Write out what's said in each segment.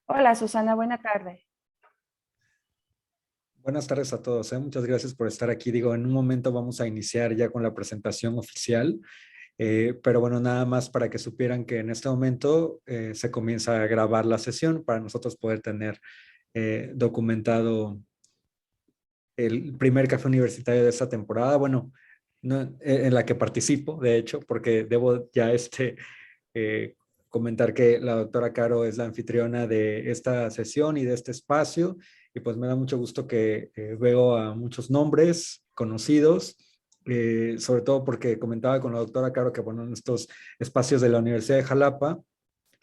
Hola Susana, buena tarde. Buenas tardes a todos. Muchas gracias por estar aquí. Digo, en un momento vamos a iniciar ya con la presentación oficial, pero bueno, nada más para que supieran que en este momento se comienza a grabar la sesión para nosotros poder tener documentado el primer café universitario de esta temporada. Bueno, no, en la que participo, de hecho, porque debo ya eh, comentar que la doctora Caro es la anfitriona de esta sesión y de este espacio, y pues me da mucho gusto que veo a muchos nombres conocidos, sobre todo porque comentaba con la doctora Caro que bueno, en estos espacios de la Universidad de Jalapa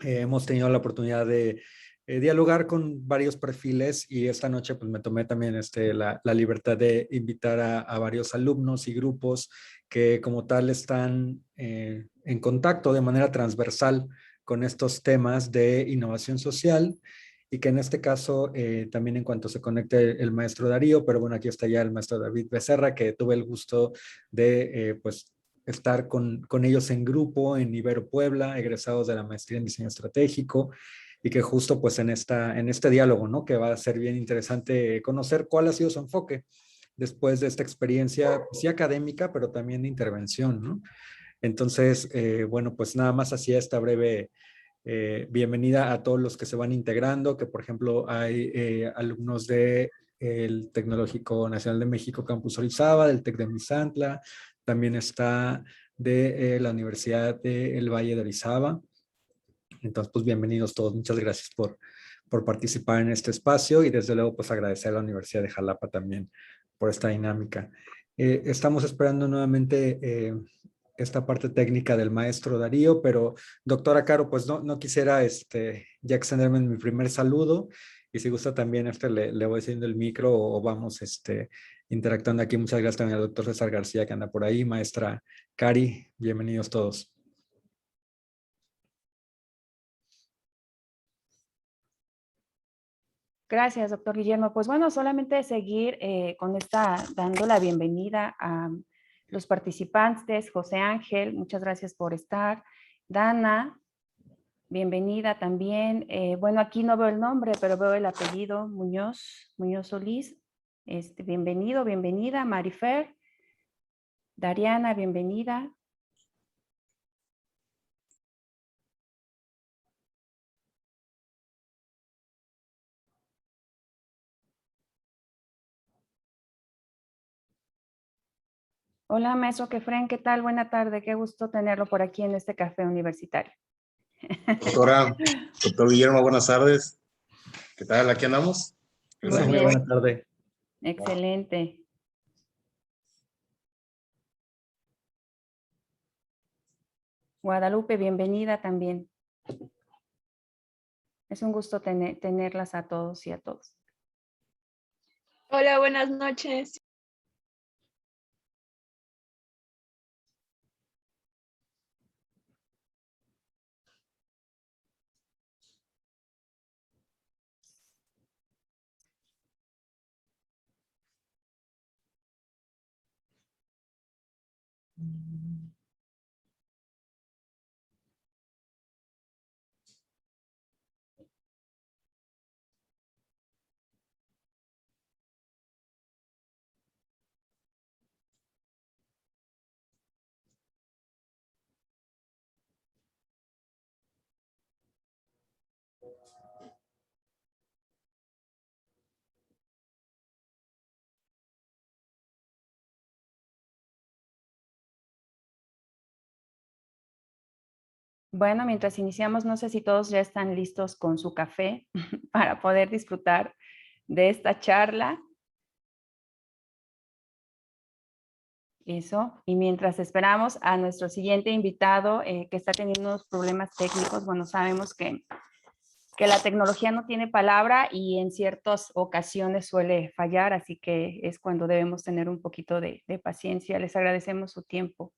hemos tenido la oportunidad de dialogar con varios perfiles y esta noche pues me tomé también la libertad de invitar a varios alumnos y grupos que como tal están en contacto de manera transversal con estos temas de innovación social y que en este caso también en cuanto se conecte el maestro Darío, pero bueno, aquí está ya el maestro David Becerra, que tuve el gusto de pues estar con ellos en grupo en Ibero Puebla, egresados de la maestría en diseño estratégico, y que justo pues en este diálogo, ¿no? Que va a ser bien interesante conocer cuál ha sido su enfoque después de esta experiencia, pues, sí académica, pero también de intervención, ¿no? Entonces, bueno, pues nada más hacía esta breve bienvenida a todos los que se van integrando, que por ejemplo hay alumnos de el Tecnológico Nacional de México Campus Orizaba, del TEC de Misantla, también está de la Universidad del Valle de Orizaba. Entonces, pues bienvenidos todos. Muchas gracias por participar en este espacio y desde luego pues agradecer a la Universidad de Jalapa también por esta dinámica. Estamos esperando nuevamente esta parte técnica del maestro Darío, pero doctora Caro, pues no quisiera ya extenderme en mi primer saludo y si gusta también le voy haciendo el micro o vamos interactuando aquí. Muchas gracias también al doctor César García que anda por ahí, maestra Cari, bienvenidos todos. Gracias, doctor Guillermo. Pues bueno, solamente seguir dando la bienvenida a los participantes. José Ángel, muchas gracias por estar. Dana, bienvenida también. Bueno, aquí no veo el nombre, pero veo el apellido, Muñoz Solís. Bienvenido, bienvenida. Marifer, Dariana, bienvenida. Hola, maestro Kefren, ¿qué tal? Buena tarde, qué gusto tenerlo por aquí en este café universitario. Doctor Guillermo, buenas tardes. ¿Qué tal? ¿Aquí andamos? Muy Muy bien, buena tarde. excelente. Guadalupe, bienvenida también. Es un gusto tenerlas a todos y a todos. Hola, buenas noches. Bueno, mientras iniciamos, no sé si todos ya están listos con su café para poder disfrutar de esta charla. Eso, y mientras esperamos a nuestro siguiente invitado que está teniendo unos problemas técnicos, bueno, sabemos que la tecnología no tiene palabra y en ciertas ocasiones suele fallar, así que es cuando debemos tener un poquito de paciencia. Les agradecemos su tiempo.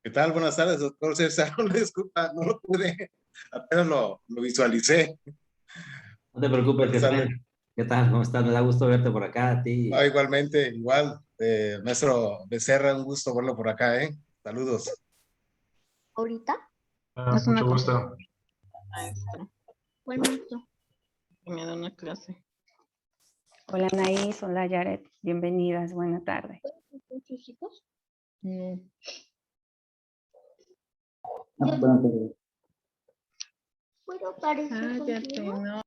¿Qué tal? Buenas tardes, doctor César. Una disculpa, no lo pude, apenas lo visualicé. No te preocupes, Buenas tardes. ¿Qué tal? ¿Cómo estás? Me da gusto verte por acá, a ti. Igualmente, igual, maestro Becerra, un gusto verlo por acá, ¿eh? Saludos. ¿Ahorita? Mucho gusto. Maestro. ¿Cuál maestro? Que me da una clase. Hola Anaís, hola Yaret, bienvenidas, buena tarde. ¿Con sus hijos? No. ¿Puedo aparecer Cállate, contigo? no.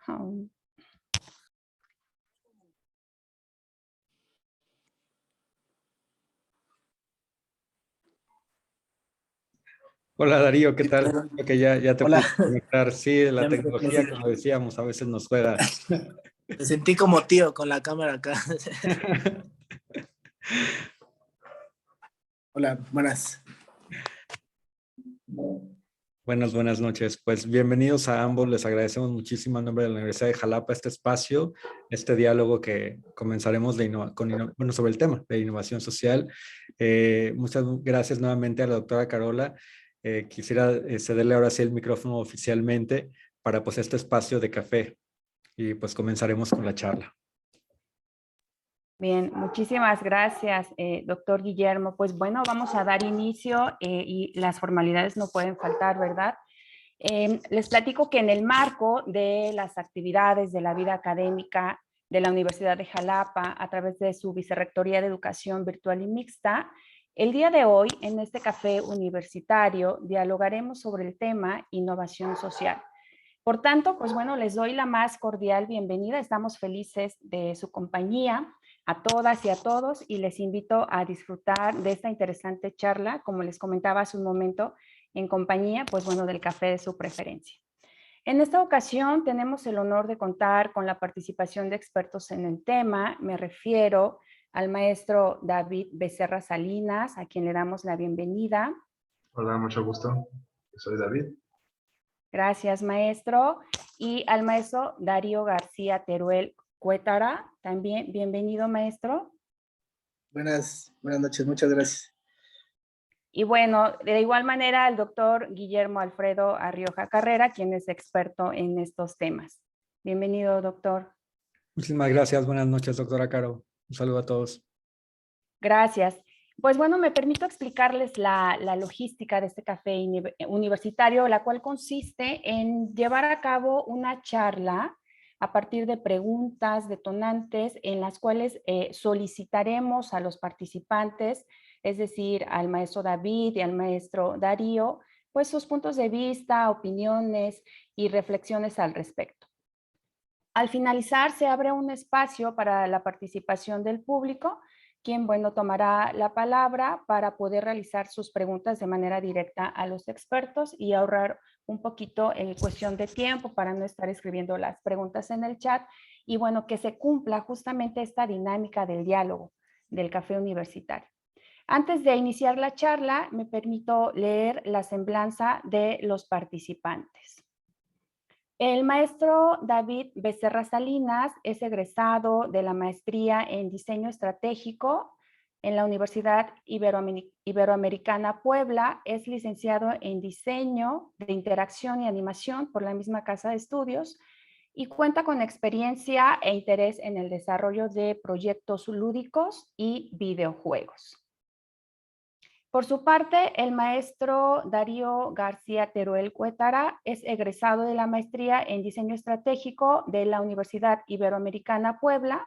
Oh, Hola Darío, ¿qué tal? Creo que ya te Hola. pude conectar. Sí, la Ya tecnología, como decíamos, a veces nos juega. me sentí como tío con la cámara acá. Hola, buenas. Buenas noches. Pues bienvenidos a ambos. Les agradecemos muchísimo en nombre de la Universidad de Jalapa este espacio, este diálogo que comenzaremos sobre el tema de innovación social. Muchas gracias nuevamente a la doctora Carola. Quisiera cederle ahora sí el micrófono oficialmente para pues este espacio de café y pues comenzaremos con la charla. bien, muchísimas gracias, doctor Guillermo. Pues bueno, vamos a dar inicio y las formalidades no pueden faltar, ¿verdad? Les platico que en el marco de las actividades de la vida académica de la Universidad de Jalapa, a través de su Vicerrectoría de Educación Virtual y Mixta, el día de hoy, en este café universitario, dialogaremos sobre el tema innovación social. Por tanto, pues bueno, les doy la más cordial bienvenida. Estamos felices de su compañía a todas y a todos y les invito a disfrutar de esta interesante charla, como les comentaba hace un momento, en compañía, pues bueno, del café de su preferencia. En esta ocasión tenemos el honor de contar con la participación de expertos en el tema. Me refiero al maestro David Becerra Salinas, a quien le damos la bienvenida. Hola, mucho gusto. Soy David. Gracias, maestro. Y al maestro Darío García Teruel Cuétara, también bienvenido, maestro. Buenas noches, muchas gracias. Y bueno, de igual manera, el doctor Guillermo Alfredo Arrioja Carrera, quien es experto en estos temas. Bienvenido, doctor. Muchísimas gracias. Buenas noches, doctora Caro. Un saludo a todos. Gracias. Pues bueno, me permito explicarles la logística de este café universitario, la cual consiste en llevar a cabo una charla a partir de preguntas detonantes en las cuales solicitaremos a los participantes, es decir, al maestro David y al maestro Darío, pues sus puntos de vista, opiniones y reflexiones al respecto. Al finalizar, se abre un espacio para la participación del público, quien, bueno, tomará la palabra para poder realizar sus preguntas de manera directa a los expertos y ahorrar un poquito en cuestión de tiempo para no estar escribiendo las preguntas en el chat y, bueno, que se cumpla justamente esta dinámica del diálogo del café universitario. Antes de iniciar la charla, me permito leer la semblanza de los participantes. El maestro David Becerra Salinas es egresado de la maestría en diseño estratégico en la Universidad Iberoamericana Puebla. Es licenciado en diseño de interacción y animación por la misma casa de estudios y cuenta con experiencia e interés en el desarrollo de proyectos lúdicos y videojuegos. Por su parte, el maestro Darío García Teruel Cuétara es egresado de la maestría en diseño estratégico de la Universidad Iberoamericana Puebla,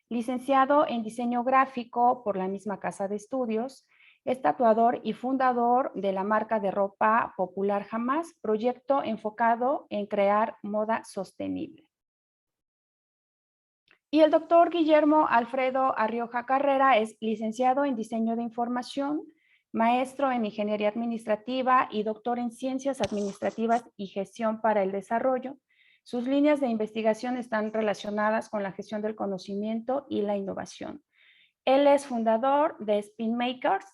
licenciado en diseño gráfico por la misma casa de estudios, es tatuador y fundador de la marca de ropa Popular Jamás, proyecto enfocado en crear moda sostenible. Y el doctor Guillermo Alfredo Arrioja Carrera es licenciado en diseño de información, maestro en Ingeniería Administrativa y doctor en Ciencias Administrativas y Gestión para el Desarrollo. Sus líneas de investigación están relacionadas con la gestión del conocimiento y la innovación. Él es fundador de Spin Makers,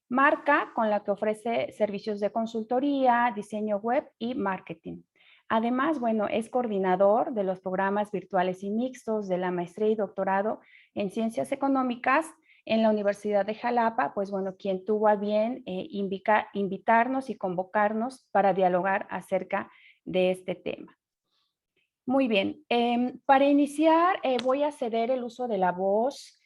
marca con la que ofrece servicios de consultoría, diseño web y marketing. Además, bueno, es coordinador de los programas virtuales y mixtos de la maestría y doctorado en Ciencias Económicas en la Universidad de Jalapa, pues bueno, quien tuvo a bien invitarnos y convocarnos para dialogar acerca de este tema. Muy bien, para iniciar voy a ceder el uso de la voz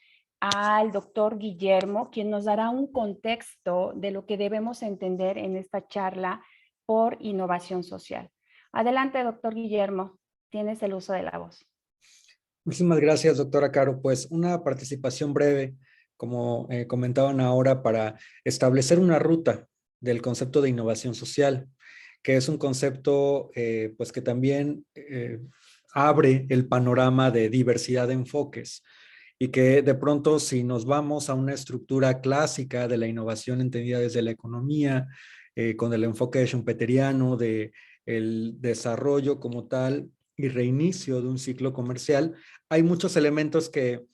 al doctor Guillermo, quien nos dará un contexto de lo que debemos entender en esta charla por innovación social. Adelante, doctor Guillermo, tienes el uso de la voz. Muchísimas gracias, doctora Caro. Pues una participación breve, como comentaban ahora, para establecer una ruta del concepto de innovación social, que es un concepto pues que también abre el panorama de diversidad de enfoques y que de pronto si nos vamos a una estructura clásica de la innovación entendida desde la economía, con el enfoque schumpeteriano de el desarrollo como tal y reinicio de un ciclo comercial, hay muchos elementos que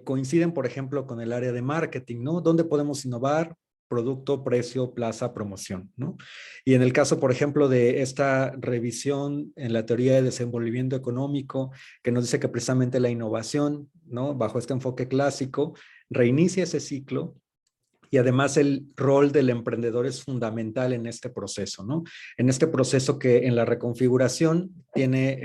coinciden, por ejemplo, con el área de marketing, ¿no? ¿Dónde podemos innovar? Producto, precio, plaza, promoción, ¿no? Y en el caso, por ejemplo, de esta revisión en la teoría de desenvolvimiento económico, que nos dice que precisamente la innovación, ¿no? Bajo este enfoque clásico, reinicia ese ciclo y además el rol del emprendedor es fundamental en este proceso, ¿no? En este proceso que en la reconfiguración tiene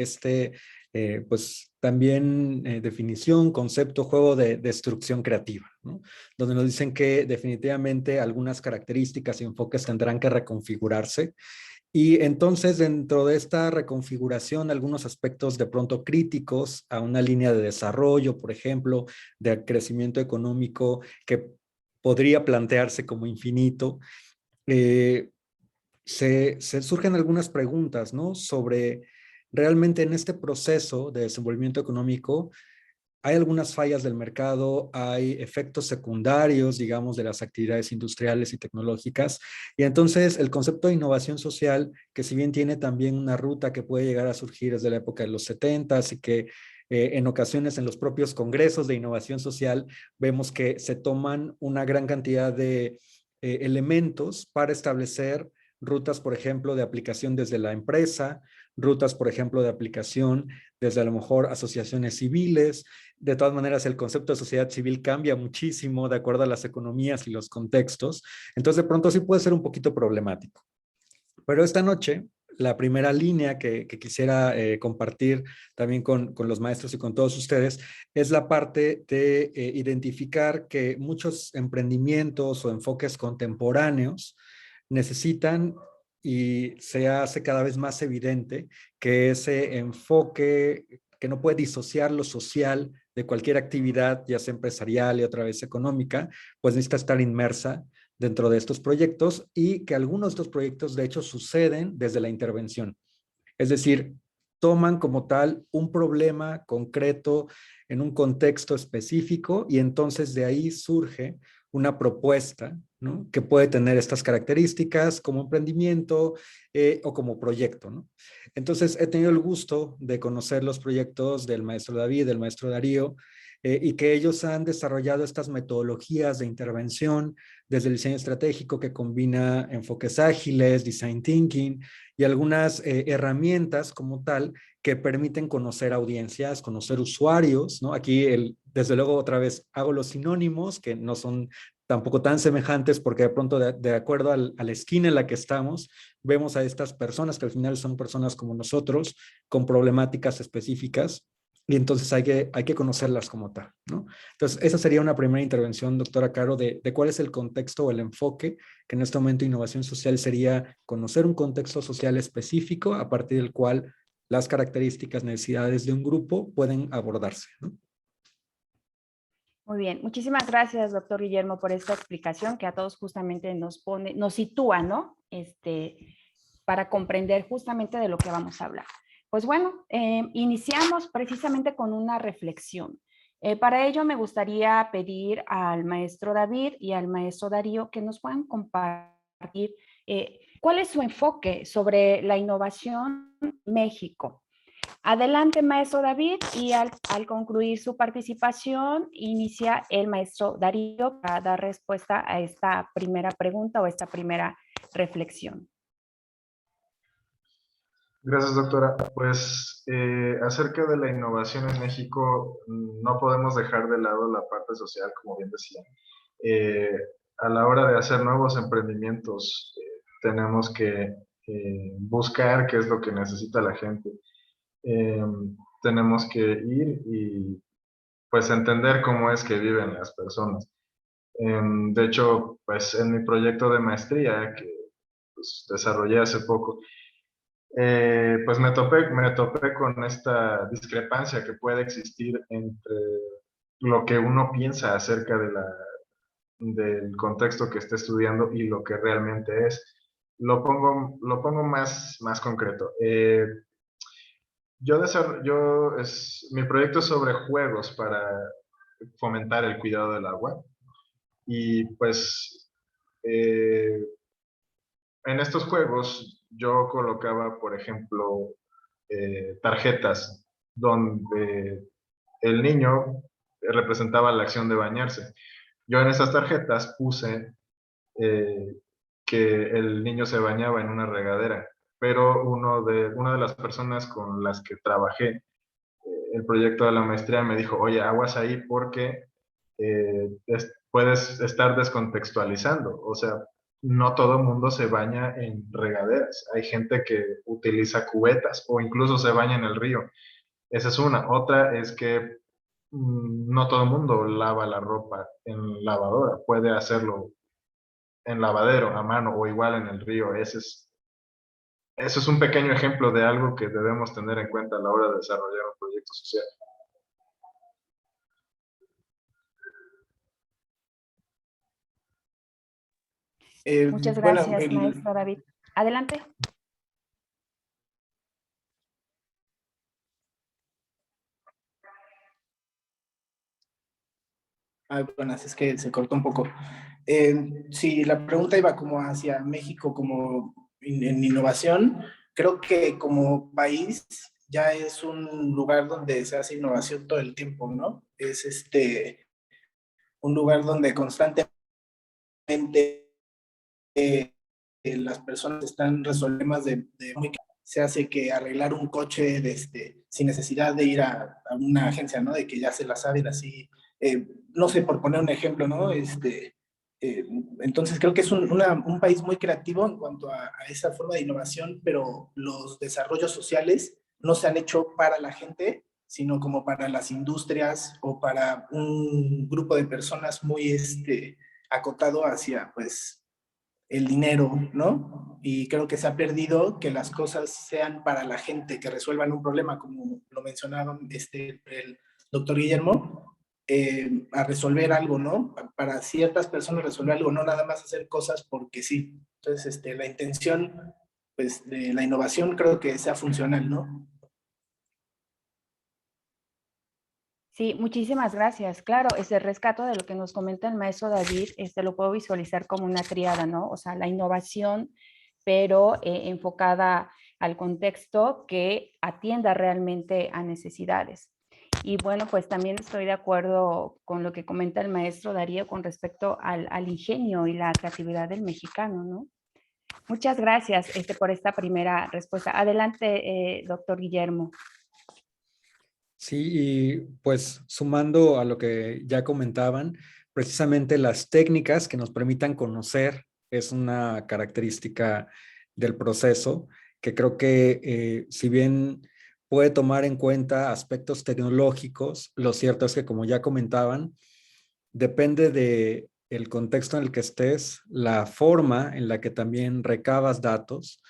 pues también definición, concepto, juego de destrucción creativa, ¿no? Donde nos dicen que definitivamente algunas características y enfoques tendrán que reconfigurarse. Y entonces dentro de esta reconfiguración, algunos aspectos de pronto críticos a una línea de desarrollo, por ejemplo, de crecimiento económico que podría plantearse como infinito, se surgen algunas preguntas, ¿no? Sobre realmente en este proceso de desenvolvimiento económico, hay algunas fallas del mercado, hay efectos secundarios, digamos, de las actividades industriales y tecnológicas. Y entonces el concepto de innovación social, que si bien tiene también una ruta que puede llegar a surgir desde la época de los 70s y que en ocasiones en los propios congresos de innovación social vemos que se toman una gran cantidad de elementos para establecer rutas, por ejemplo, de aplicación desde la empresa, rutas, por ejemplo, de aplicación desde a lo mejor asociaciones civiles. De todas maneras, el concepto de sociedad civil cambia muchísimo de acuerdo a las economías y los contextos. Entonces, de pronto sí puede ser un poquito problemático. Pero esta noche, la primera línea que quisiera compartir también con los maestros y con todos ustedes es la parte de identificar que muchos emprendimientos o enfoques contemporáneos necesitan y se hace cada vez más evidente que ese enfoque que no puede disociar lo social de cualquier actividad, ya sea empresarial y otra vez económica, pues necesita estar inmersa dentro de estos proyectos y que algunos de estos proyectos de hecho suceden desde la intervención. Es decir, toman como tal un problema concreto en un contexto específico y entonces de ahí surge una propuesta, ¿no? Que puede tener estas características como emprendimiento o como proyecto, ¿no? Entonces he tenido el gusto de conocer los proyectos del maestro David, del maestro Darío, y que ellos han desarrollado estas metodologías de intervención desde el diseño estratégico que combina enfoques ágiles, design thinking y algunas herramientas como tal que permiten conocer audiencias, conocer usuarios, ¿no? Aquí, desde luego, otra vez hago los sinónimos que no son tampoco tan semejantes porque de pronto de acuerdo a la esquina en la que estamos, vemos a estas personas que al final son personas como nosotros con problemáticas específicas y entonces hay que conocerlas como tal, ¿no? Entonces, esa sería una primera intervención, doctora Caro, de cuál es el contexto o el enfoque, que en este momento innovación social sería conocer un contexto social específico a partir del cual las características, necesidades de un grupo pueden abordarse, ¿no? Muy bien, muchísimas gracias, doctor Guillermo, por esta explicación que a todos justamente nos sitúa, ¿no? Para comprender justamente de lo que vamos a hablar. Pues bueno, iniciamos precisamente con una reflexión. Para ello me gustaría pedir al maestro David y al maestro Darío que nos puedan compartir cuál es su enfoque sobre la innovación en México. Adelante, maestro David, y al concluir su participación, inicia el maestro Darío para dar respuesta a esta primera pregunta o esta primera reflexión. Gracias, doctora. Pues acerca de la innovación en México, no podemos dejar de lado la parte social, como bien decía. A la hora de hacer nuevos emprendimientos, tenemos que buscar qué es lo que necesita la gente. Tenemos que ir y pues entender cómo es que viven las personas. De hecho, pues en mi proyecto de maestría que pues, desarrollé hace poco, pues me topé con esta discrepancia que puede existir entre lo que uno piensa acerca del contexto que está estudiando y lo que realmente es. Lo pongo más concreto. Mi proyecto es sobre juegos para fomentar el cuidado del agua. Y pues en estos juegos yo colocaba, por ejemplo, tarjetas donde el niño representaba la acción de bañarse. Yo en esas tarjetas puse eh, que el niño se bañaba en una regadera, pero una de las personas con las que trabajé el proyecto de la maestría me dijo, oye, aguas ahí porque puedes estar descontextualizando, o sea, no todo el mundo se baña en regaderas, hay gente que utiliza cubetas o incluso se baña en el río. Esa es una. Otra es que no todo el mundo lava la ropa en lavadora, puede hacerlo en lavadero, a mano o igual en el río. Eso es un pequeño ejemplo de algo que debemos tener en cuenta a la hora de desarrollar un proyecto social. Muchas Bueno, gracias, maestro David. Adelante. buenas, es que se cortó un poco. Sí, la pregunta iba como hacia México como en innovación. Creo que como país ya es un lugar donde se hace innovación todo el tiempo, ¿no? Es un lugar donde constantemente las personas están resolviendo temas se hace que arreglar un coche sin necesidad de ir a una agencia, ¿no? De que ya se la saben así, no sé, por poner un ejemplo, ¿no? Entonces creo que es un país muy creativo en cuanto a esa forma de innovación, pero los desarrollos sociales no se han hecho para la gente, sino como para las industrias o para un grupo de personas muy acotado hacia, pues, el dinero, ¿no? Y creo que se ha perdido que las cosas sean para la gente, que resuelvan un problema, como lo mencionaron el doctor Guillermo, a resolver algo, ¿no? Para ciertas personas resolver algo, no nada más hacer cosas porque sí. Entonces, la intención, pues, de la innovación creo que sea funcional, ¿no? Sí, muchísimas gracias. Claro, ese rescato de lo que nos comenta el maestro David, lo puedo visualizar como una triada, ¿no? O sea, la innovación, pero enfocada al contexto que atienda realmente a necesidades. Y bueno, pues también estoy de acuerdo con lo que comenta el maestro Darío con respecto al ingenio y la creatividad del mexicano, ¿no? Muchas gracias por esta primera respuesta. Adelante, doctor Guillermo. Sí, y pues sumando a lo que ya comentaban, precisamente las técnicas que nos permitan conocer es una característica del proceso que creo que si bien puede tomar en cuenta aspectos tecnológicos, lo cierto es que como ya comentaban, depende de el contexto en el que estés, la forma en la que también recabas datos,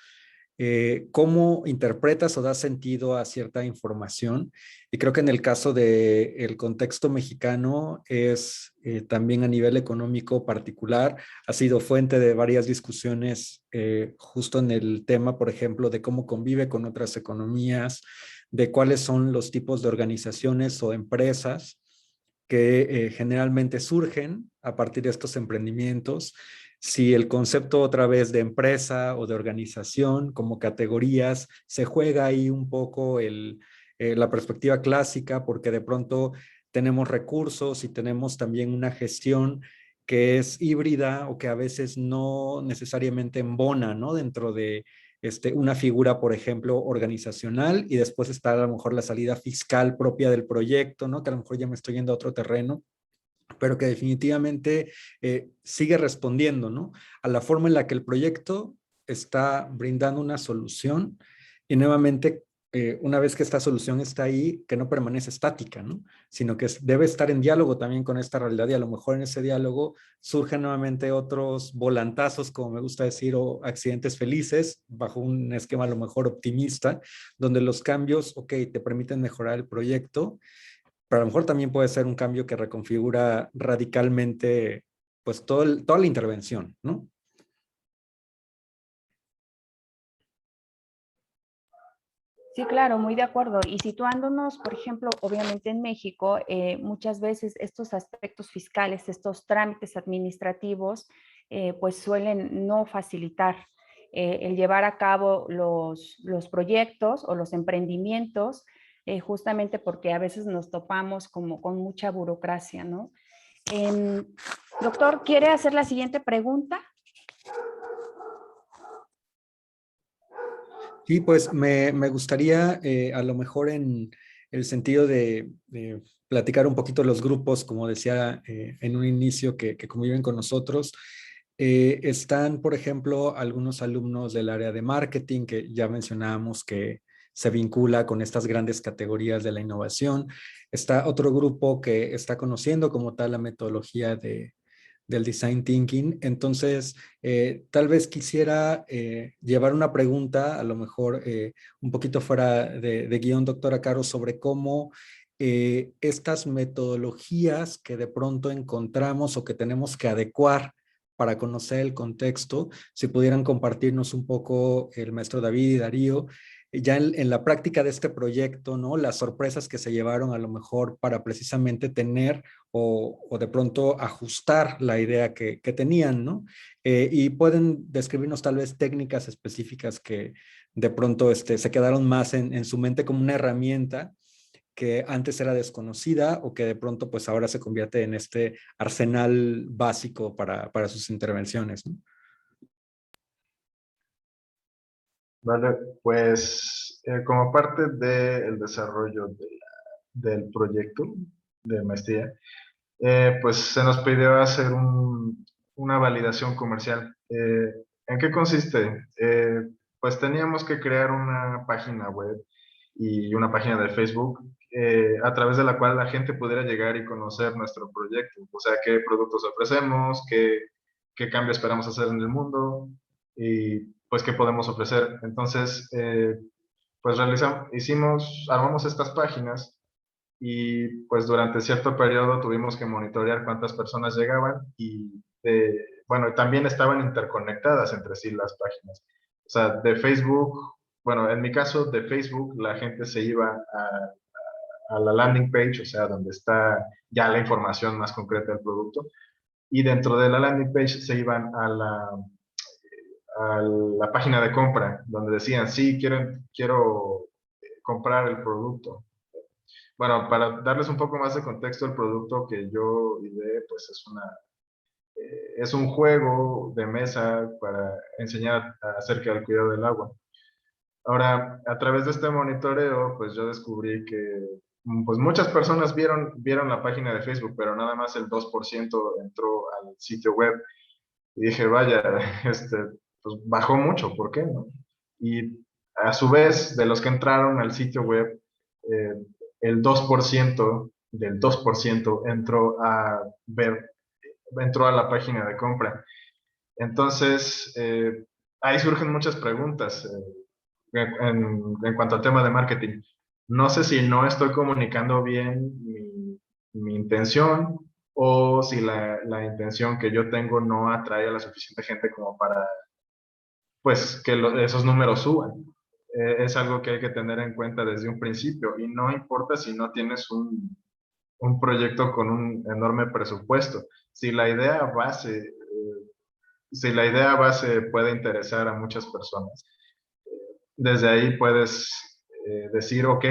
cómo interpretas o das sentido a cierta información. Y creo que en el caso del contexto mexicano es también a nivel económico particular, ha sido fuente de varias discusiones justo en el tema, por ejemplo, de cómo convive con otras economías, de cuáles son los tipos de organizaciones o empresas que generalmente surgen a partir de estos emprendimientos. Si el concepto otra vez de empresa o de organización como categorías, se juega ahí un poco la perspectiva clásica, porque de pronto tenemos recursos y tenemos también una gestión que es híbrida o que a veces no necesariamente embona, ¿no? Dentro de una figura, por ejemplo, organizacional, y después está a lo mejor la salida fiscal propia del proyecto, ¿no? Que a lo mejor ya me estoy yendo a otro terreno, pero que definitivamente sigue respondiendo, ¿no? A la forma en la que el proyecto está brindando una solución y nuevamente una vez que esta solución está ahí, que no permanece estática, ¿no? Sino que debe estar en diálogo también con esta realidad y a lo mejor en ese diálogo surgen nuevamente otros volantazos, como me gusta decir, o accidentes felices, bajo un esquema a lo mejor optimista, donde los cambios, ok, te permiten mejorar el proyecto, pero a lo mejor también puede ser un cambio que reconfigura radicalmente pues toda la intervención, ¿no? Sí, claro, muy de acuerdo. Y situándonos, por ejemplo, obviamente en México, muchas veces estos aspectos fiscales, estos trámites administrativos, pues suelen no facilitar el llevar a cabo los proyectos o los emprendimientos, justamente porque a veces nos topamos como con mucha burocracia, ¿no? Doctor, ¿quiere hacer la siguiente pregunta? Sí, pues me gustaría a lo mejor en el sentido de platicar un poquito los grupos, como decía en un inicio, que conviven con nosotros. Están, por ejemplo, algunos alumnos del área de marketing que ya mencionábamos que se vincula con estas grandes categorías de la innovación. Está otro grupo que está conociendo como tal la metodología del design thinking. Entonces, tal vez quisiera llevar una pregunta, a lo mejor un poquito fuera de guión, doctora Caro, sobre cómo estas metodologías que de pronto encontramos o que tenemos que adecuar para conocer el contexto, si pudieran compartirnos un poco el maestro David y Darío, ya en la práctica de este proyecto, ¿no? Las sorpresas que se llevaron a lo mejor para precisamente tener o de pronto ajustar la idea que tenían, ¿no? Y pueden describirnos tal vez técnicas específicas que de pronto se quedaron más en su mente como una herramienta que antes era desconocida o que de pronto pues ahora se convierte en este arsenal básico para sus intervenciones, ¿no? Vale, pues como parte del desarrollo del proyecto de maestría, pues se nos pidió hacer una validación comercial. ¿En qué consiste? Pues teníamos que crear una página web y una página de Facebook a través de la cual la gente pudiera llegar y conocer nuestro proyecto, o sea, qué productos ofrecemos, qué cambio esperamos hacer en el mundo y pues qué podemos ofrecer. Entonces, pues armamos estas páginas y pues durante cierto periodo tuvimos que monitorear cuántas personas llegaban y bueno, también estaban interconectadas entre sí las páginas. O sea, de Facebook, bueno, en mi caso de Facebook, la gente se iba a la landing page, o sea, donde está ya la información más concreta del producto, y dentro de la landing page se iban a la página de compra, donde decían, sí, quiero comprar el producto. Bueno, para darles un poco más de contexto, el producto que yo ideé, pues es un juego de mesa para enseñar acerca del cuidado del agua. Ahora, a través de este monitoreo, pues yo descubrí que pues muchas personas vieron la página de Facebook, pero nada más el 2% entró al sitio web. Y dije, vaya, pues bajó mucho, ¿por qué no? Y a su vez, de los que entraron al sitio web, eh, el 2% del 2% entró a la página de compra. Entonces, ahí surgen muchas preguntas en cuanto al tema de marketing. No sé si no estoy comunicando bien mi intención o si la intención que yo tengo no atrae a la suficiente gente como para, pues, que esos números suban. Es algo que hay que tener en cuenta desde un principio y no importa si no tienes un proyecto con un enorme presupuesto. Si la idea base, si la idea base puede interesar a muchas personas, desde ahí puedes decir, ok,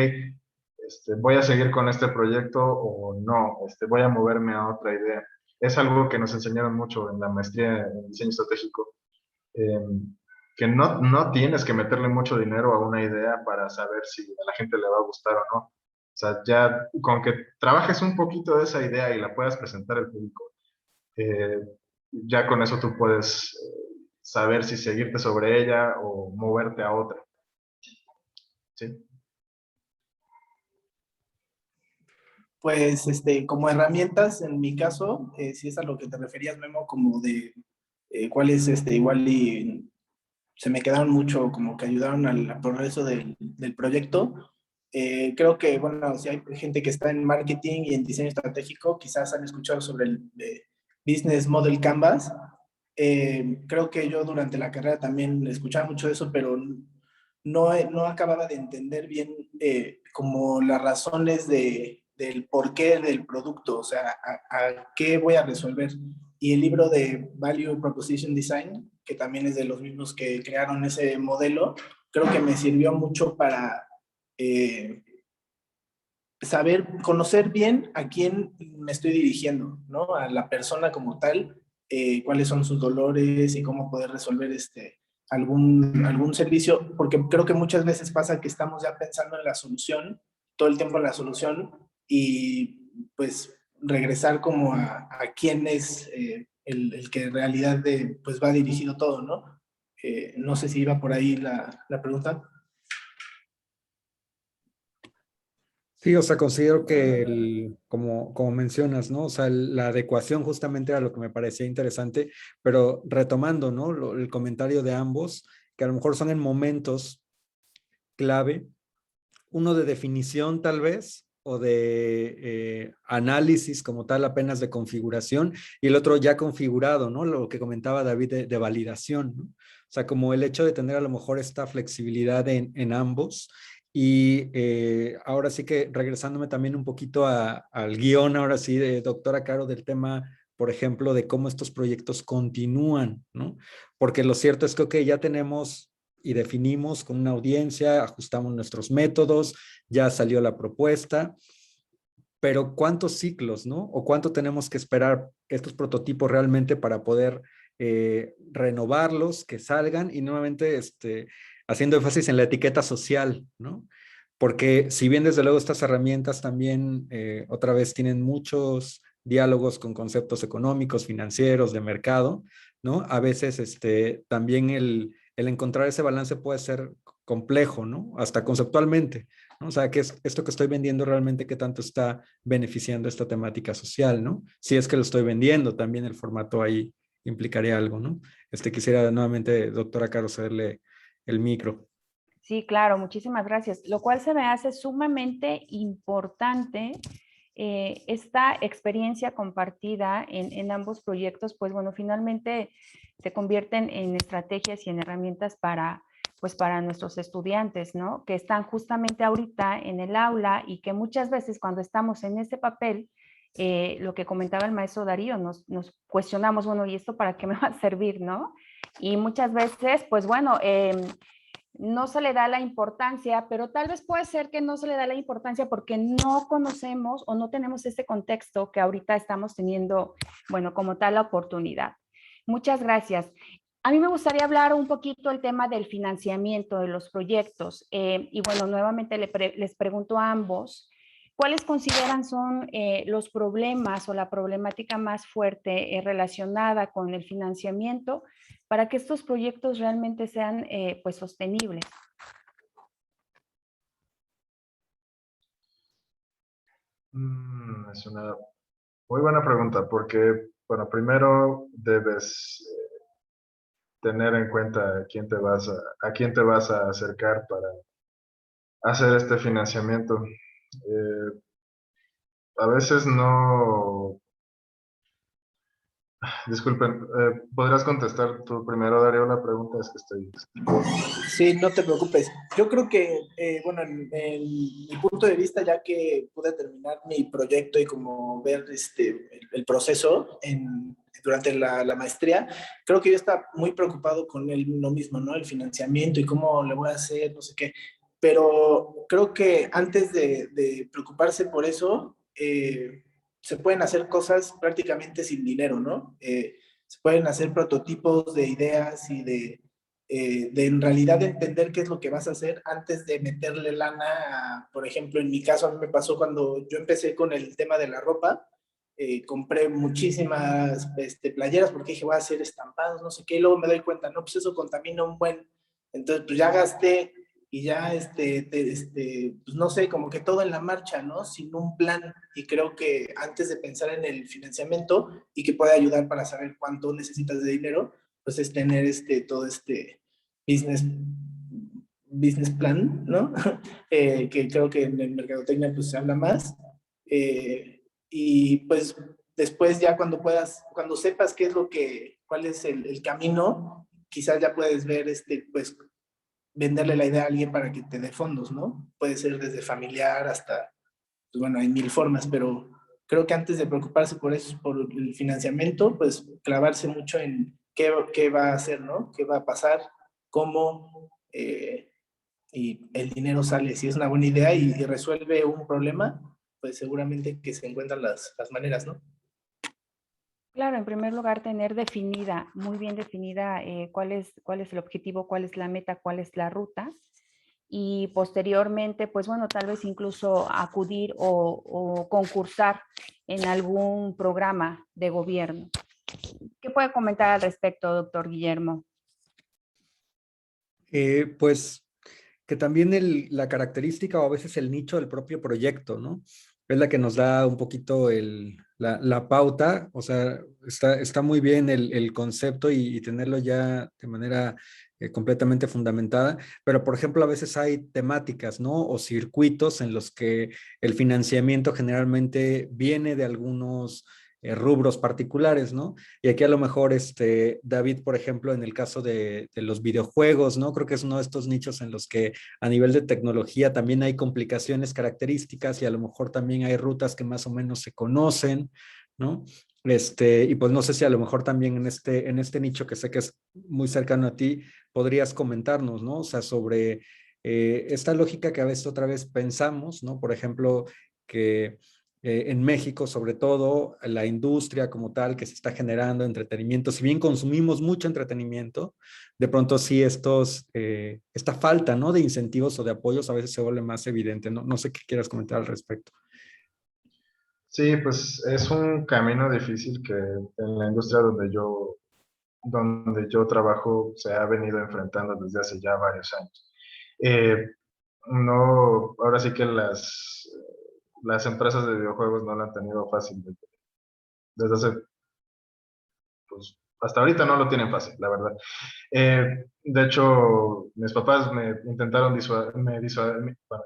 voy a seguir con este proyecto o no, voy a moverme a otra idea. Es algo que nos enseñaron mucho en la maestría en diseño estratégico, eh, que no tienes que meterle mucho dinero a una idea para saber si a la gente le va a gustar o no. O sea, ya con que trabajes un poquito de esa idea y la puedas presentar al público, eh, ya con eso tú puedes saber si seguirte sobre ella o moverte a otra. ¿Sí? pues, como herramientas, en mi caso, si es a lo que te referías, Memo, como de cuáles, igual y se me quedaron mucho, como que ayudaron al progreso del proyecto. Creo que, bueno, si hay gente que está en marketing y en diseño estratégico, quizás han escuchado sobre el Business Model Canvas. Creo que yo durante la carrera también escuchaba mucho de eso, pero no acababa de entender bien como las razones del porqué del producto, o sea, a qué voy a resolver. Y el libro de Value Proposition Design, que también es de los mismos que crearon ese modelo, creo que me sirvió mucho para saber, conocer bien a quién me estoy dirigiendo, ¿no? A la persona como tal, cuáles son sus dolores y cómo poder resolver algún servicio, porque creo que muchas veces pasa que estamos ya pensando en la solución, todo el tiempo en la solución, y pues regresar como a quién es el que en realidad pues va dirigido todo, ¿no? No sé si iba por ahí la pregunta. Sí, o sea, considero que como mencionas, ¿no? O sea, la adecuación justamente era lo que me parecía interesante, pero retomando, ¿no? El comentario de ambos, que a lo mejor son en momentos clave, uno de definición tal vez, o de análisis como tal apenas de configuración, y el otro ya configurado, ¿no? Lo que comentaba David de validación, ¿no? O sea, como el hecho de tener a lo mejor esta flexibilidad en ambos. Y ahora sí que regresándome también un poquito al guión, ahora sí, de doctora Caro, del tema, por ejemplo, de cómo estos proyectos continúan, ¿no? Porque lo cierto es que, ok, ya tenemos y definimos con una audiencia, ajustamos nuestros métodos, ya salió la propuesta, pero ¿cuántos ciclos, no? O cuánto tenemos que esperar estos prototipos realmente para poder renovarlos, que salgan y nuevamente haciendo énfasis en la etiqueta social, ¿no? Porque si bien desde luego estas herramientas también otra vez tienen muchos diálogos con conceptos económicos, financieros, de mercado, ¿no? A veces también el encontrar ese balance puede ser complejo, ¿no? Hasta conceptualmente, ¿no? O sea, que es esto que estoy vendiendo realmente qué tanto está beneficiando esta temática social, ¿no? Si es que lo estoy vendiendo, también el formato ahí implicaría algo, ¿no? Quisiera nuevamente, doctora Caro, cederle el micro. Sí, claro, muchísimas gracias. Lo cual se me hace sumamente importante esta experiencia compartida en ambos proyectos, pues bueno, finalmente se convierten en estrategias y en herramientas pues para nuestros estudiantes, ¿no? Que están justamente ahorita en el aula y que muchas veces cuando estamos en ese papel, lo que comentaba el maestro Darío, nos cuestionamos, bueno, ¿y esto para qué me va a servir, no? Y muchas veces, pues bueno, no se le da la importancia, pero tal vez puede ser que no se le da la importancia porque no conocemos o no tenemos este contexto que ahorita estamos teniendo, bueno, como tal la oportunidad. Muchas gracias. A mí me gustaría hablar un poquito el tema del financiamiento de los proyectos. Y bueno, nuevamente les pregunto a ambos, ¿cuáles consideran son los problemas o la problemática más fuerte relacionada con el financiamiento para que estos proyectos realmente sean pues sostenibles? Es una muy buena pregunta porque, bueno, primero debes tener en cuenta a quién te vas a acercar para hacer este financiamiento. A veces no... Disculpen, ¿podrías contestar tú primero, Darío, la pregunta? Es que estoy... Sí, no te preocupes. Yo creo que, bueno, en mi punto de vista, ya que pude terminar mi proyecto y como ver el proceso durante la maestría, creo que yo estaba muy preocupado con lo mismo, ¿no? El financiamiento y cómo le voy a hacer, no sé qué. Pero creo que antes de preocuparse por eso, se pueden hacer cosas prácticamente sin dinero, ¿no? Se pueden hacer prototipos de ideas y de en realidad entender qué es lo que vas a hacer antes de meterle lana. Por ejemplo, en mi caso, a mí me pasó cuando yo empecé con el tema de la ropa, compré muchísimas playeras porque dije, voy a hacer estampados, no sé qué, y luego me doy cuenta, no, pues eso contamina un buen. Entonces, pues ya gasté y ya, pues no sé, como que todo en la marcha, ¿no? Sin un plan. Y creo que antes de pensar en el financiamiento y que puede ayudar para saber cuánto necesitas de dinero, pues es tener todo business, business plan, ¿no? Que creo que en el mercadotecnia pues se habla más. Y pues después ya cuando sepas qué es cuál es el camino, quizás ya puedes ver, pues venderle la idea a alguien para que te dé fondos, ¿no? Puede ser desde familiar hasta, pues bueno, hay mil formas, pero creo que antes de preocuparse por eso, por el financiamiento, pues clavarse mucho en qué va a hacer, ¿no? ¿Qué va a pasar? ¿Cómo? Y el dinero sale. Si es una buena idea y resuelve un problema, pues seguramente que se encuentran las maneras, ¿no? Claro, en primer lugar, tener definida, muy bien definida cuál es el objetivo, cuál es la meta, cuál es la ruta. Y posteriormente, pues bueno, tal vez incluso acudir o concursar en algún programa de gobierno. ¿Qué puede comentar al respecto, doctor Guillermo? Pues que también la característica o a veces el nicho del propio proyecto, ¿no? Es la que nos da un poquito la pauta, o sea, está muy bien el concepto y tenerlo ya de manera completamente fundamentada, pero por ejemplo a veces hay temáticas, ¿no? O circuitos en los que el financiamiento generalmente viene de algunos rubros particulares, ¿no? Y aquí a lo mejor, David, por ejemplo, en el caso de los videojuegos, ¿no? Creo que es uno de estos nichos en los que a nivel de tecnología también hay complicaciones características y a lo mejor también hay rutas que más o menos se conocen, ¿no? Y pues no sé si a lo mejor también en este nicho que sé que es muy cercano a ti, podrías comentarnos, ¿no? O sea, sobre esta lógica que a veces otra vez pensamos, ¿no? Por ejemplo, que en México, sobre todo, la industria como tal que se está generando entretenimiento, si bien consumimos mucho entretenimiento, de pronto sí esta falta, ¿no? De incentivos o de apoyos a veces se vuelve más evidente. No sé qué quieras comentar al respecto. Sí, pues es un camino difícil que en la industria donde yo trabajo se ha venido enfrentando desde hace ya varios años. No, ahora sí que las empresas de videojuegos no lo han tenido fácil desde hace, pues, hasta ahorita no lo tienen fácil, la verdad. De hecho, mis papás me intentaron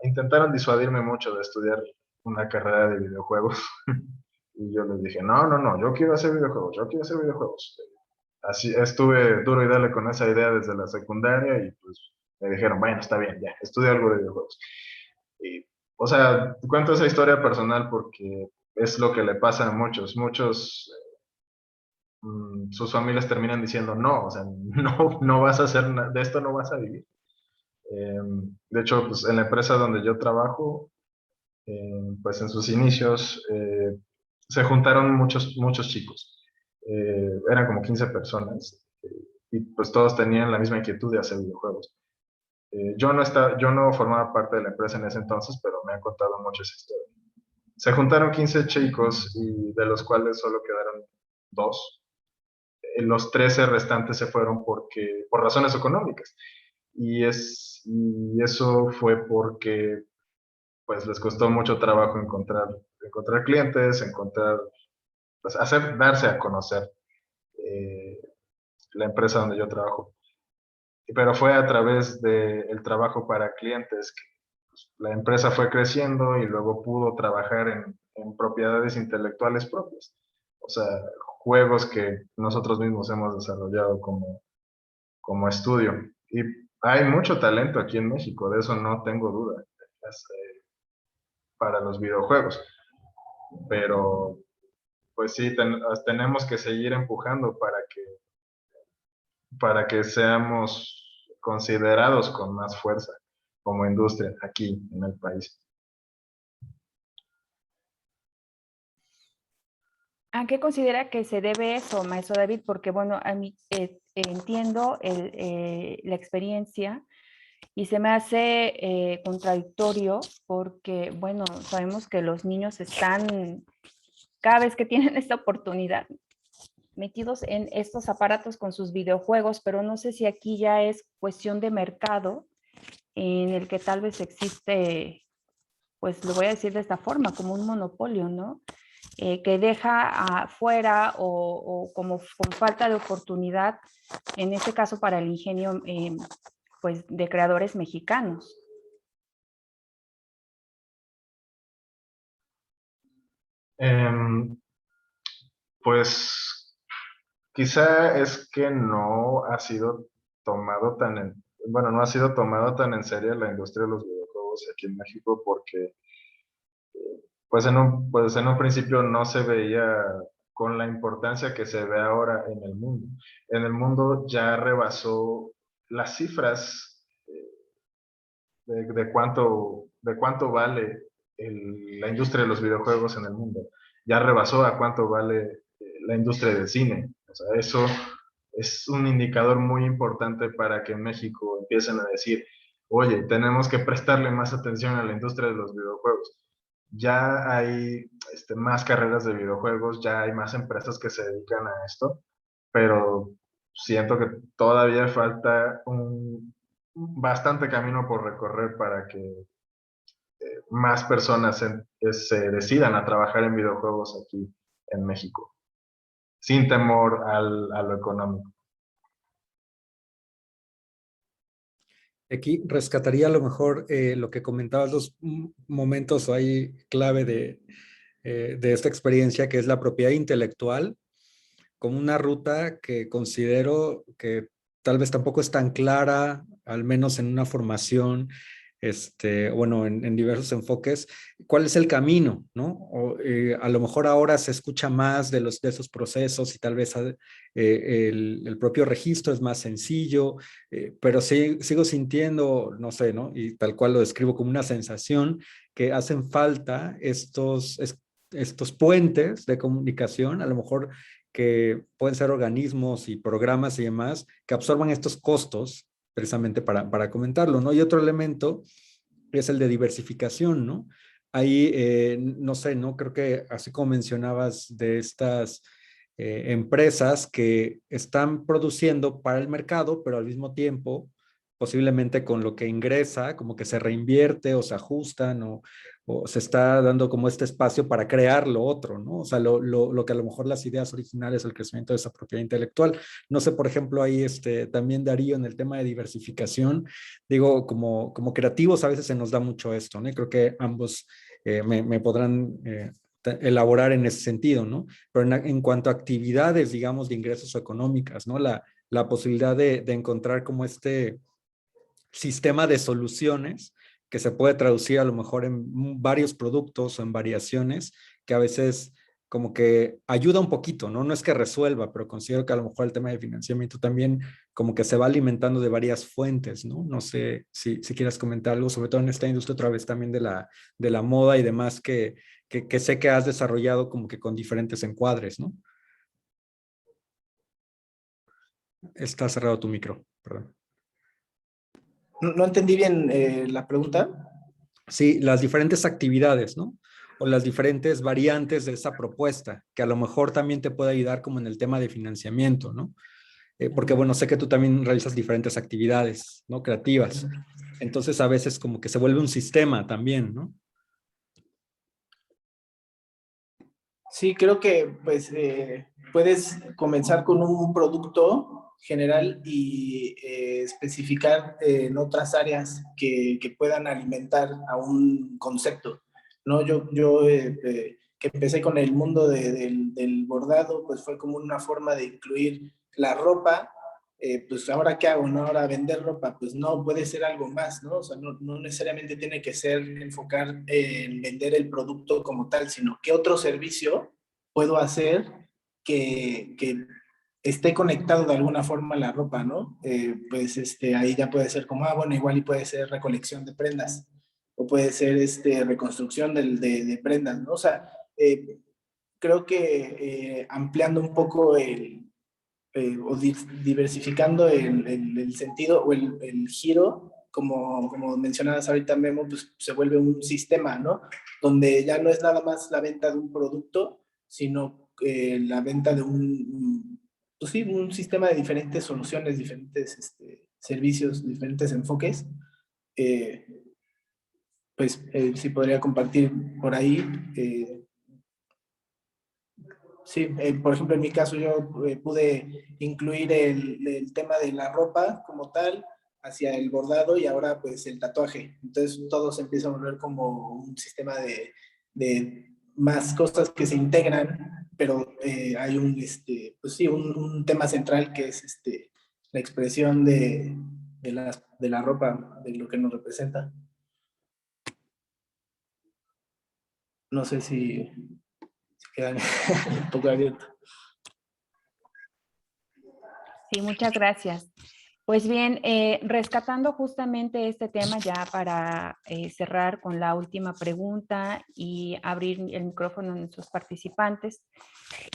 intentaron disuadirme mucho de estudiar una carrera de videojuegos. Y yo les dije, no, yo quiero hacer videojuegos. Así estuve duro y dale con esa idea desde la secundaria y pues me dijeron, bueno, está bien, ya, estudia algo de videojuegos. Y, o sea, cuento esa historia personal porque es lo que le pasa a muchos, sus familias terminan diciendo, no, o sea, no vas a hacer nada, de esto no vas a vivir. De hecho, pues en la empresa donde yo trabajo, pues en sus inicios se juntaron muchos chicos. Eran como 15 personas y pues todos tenían la misma inquietud de hacer videojuegos. Yo no formaba parte de la empresa en ese entonces, pero me han contado mucho esa historia. Se juntaron 15 chicos y de los cuales solo quedaron 2. Los 13 restantes se fueron por razones económicas. Y eso fue porque pues les costó mucho trabajo encontrar clientes, pues darse a conocer eh, la empresa donde yo trabajo. Pero fue a través del trabajo para clientes que pues, la empresa fue creciendo y luego pudo trabajar en propiedades intelectuales propias. O sea, juegos que nosotros mismos hemos desarrollado como estudio. Y hay mucho talento aquí en México, de eso no tengo duda, para los videojuegos. Pero pues sí, tenemos que seguir empujando para que seamos considerados con más fuerza como industria aquí en el país. ¿A qué considera que se debe eso, maestro David? Porque, bueno, a mí entiendo la experiencia y se me hace contradictorio porque, bueno, sabemos que los niños están, cada vez que tienen esta oportunidad, metidos en estos aparatos con sus videojuegos, pero no sé si aquí ya es cuestión de mercado en el que tal vez existe, pues lo voy a decir de esta forma, como un monopolio, ¿no? Que deja afuera o como con falta de oportunidad, en este caso para el ingenio, pues de creadores mexicanos. Pues quizá es que no ha sido tomado bueno, no ha sido tomado tan en serio la industria de los videojuegos aquí en México porque pues en un principio no se veía con la importancia que se ve ahora en el mundo. En el mundo ya rebasó las cifras de cuánto vale la industria de los videojuegos en el mundo. Ya rebasó a cuánto vale la industria del cine. O sea, eso es un indicador muy importante para que en México empiecen a decir, oye, tenemos que prestarle más atención a la industria de los videojuegos. Ya hay más carreras de videojuegos, ya hay más empresas que se dedican a esto, pero siento que todavía falta bastante camino por recorrer para que más personas se decidan a trabajar en videojuegos aquí en México, sin temor a lo económico. Aquí rescataría a lo mejor lo que comentabas, los momentos ahí clave de esta experiencia, que es la propiedad intelectual, como una ruta que considero que tal vez tampoco es tan clara, al menos en una formación, bueno, en diversos enfoques, cuál es el camino, ¿no? A lo mejor ahora se escucha más de esos procesos y tal vez el propio registro es más sencillo, pero sigo sintiendo, no sé, ¿no? Y tal cual lo describo como una sensación que hacen falta estos puentes de comunicación, a lo mejor que pueden ser organismos y programas y demás, que absorban estos costos precisamente para comentarlo, ¿no? Y otro elemento es el de diversificación, ¿no? Ahí, no sé, ¿no? Creo que así como mencionabas de estas empresas que están produciendo para el mercado, pero al mismo tiempo, posiblemente con lo que ingresa, como que se reinvierte o se ajustan o se está dando como este espacio para crear lo otro, ¿no? O sea, lo que a lo mejor las ideas originales, el crecimiento de esa propiedad intelectual. No sé, por ejemplo, ahí también Darío en el tema de diversificación, digo, como creativos a veces se nos da mucho esto, ¿no? Y creo que ambos me podrán elaborar en ese sentido, ¿no? Pero en cuanto a actividades, digamos, de ingresos económicas, ¿no? La posibilidad de encontrar como sistema de soluciones que se puede traducir a lo mejor en varios productos o en variaciones que a veces como que ayuda un poquito, ¿no? No es que resuelva, pero considero que a lo mejor el tema de financiamiento también como que se va alimentando de varias fuentes, ¿no? No sé si quieras comentar algo, sobre todo en esta industria otra vez también de la moda y demás que sé que has desarrollado como que con diferentes encuadres, ¿no? Está cerrado tu micro, perdón. No entendí bien la pregunta. Sí, las diferentes actividades, ¿no? O las diferentes variantes de esa propuesta, que a lo mejor también te puede ayudar como en el tema de financiamiento, ¿no? Porque, bueno, sé que tú también realizas diferentes actividades, ¿no? Creativas. Entonces, a veces como que se vuelve un sistema también, ¿no? Sí, creo que pues puedes comenzar con un producto general y especificar en otras áreas que puedan alimentar a un concepto, ¿no? Yo que empecé con el mundo del bordado, pues fue como una forma de incluir la ropa. Pues ahora qué hago, ¿no? Ahora vender ropa, pues no, puede ser algo más, ¿no? O sea, no necesariamente tiene que ser enfocar en vender el producto como tal, sino qué otro servicio puedo hacer que esté conectado de alguna forma a la ropa, ¿no? Pues ahí ya puede ser como, bueno, igual y puede ser recolección de prendas, o puede ser reconstrucción de prendas, ¿no? O sea, creo que ampliando un poco o diversificando el sentido o el giro, como mencionabas ahorita, Memo, pues se vuelve un sistema, ¿no? Donde ya no es nada más la venta de un producto, sino la venta de pues sí, un sistema de diferentes soluciones, diferentes servicios, diferentes enfoques, pues sí podría compartir por ahí. Sí, por ejemplo, en mi caso yo pude incluir el tema de la ropa como tal, hacia el bordado y ahora pues el tatuaje. Entonces todo se empieza a volver como un sistema de más cosas que se integran, pero hay pues sí, un tema central que es la expresión de la ropa, de lo que nos representa. No sé si queda un poco abierto. Sí, muchas gracias. Pues bien, rescatando justamente este tema ya para cerrar con la última pregunta y abrir el micrófono a nuestros participantes,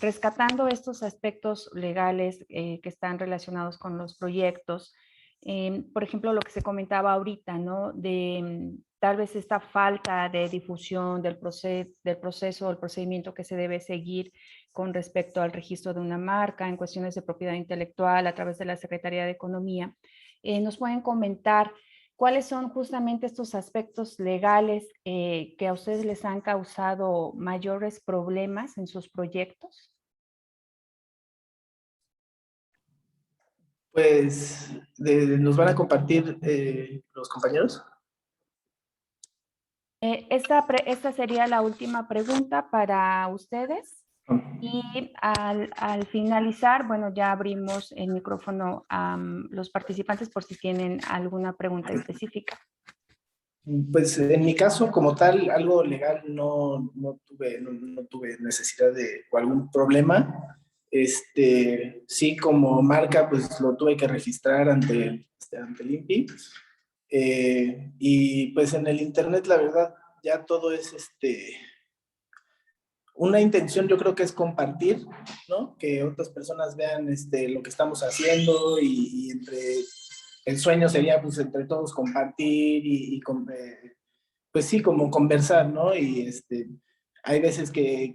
rescatando estos aspectos legales que están relacionados con los proyectos, por ejemplo, lo que se comentaba ahorita, ¿no? De tal vez esta falta de difusión del proceso, el procedimiento que se debe seguir con respecto al registro de una marca en cuestiones de propiedad intelectual a través de la Secretaría de Economía. ¿Nos pueden comentar cuáles son justamente estos aspectos legales que a ustedes les han causado mayores problemas en sus proyectos? Pues nos van a compartir los compañeros. Esta sería la última pregunta para ustedes. Y al finalizar, bueno, ya abrimos el micrófono a los participantes por si tienen alguna pregunta específica. Pues en mi caso, como tal, algo legal no tuve necesidad o algún problema. Sí, como marca, pues lo tuve que registrar ante el INPI. Y pues en el internet, la verdad, ya todo es una intención, yo creo que es compartir, ¿no? Que otras personas vean lo que estamos haciendo y el sueño sería pues entre todos compartir pues sí, como conversar, ¿no? Y hay veces que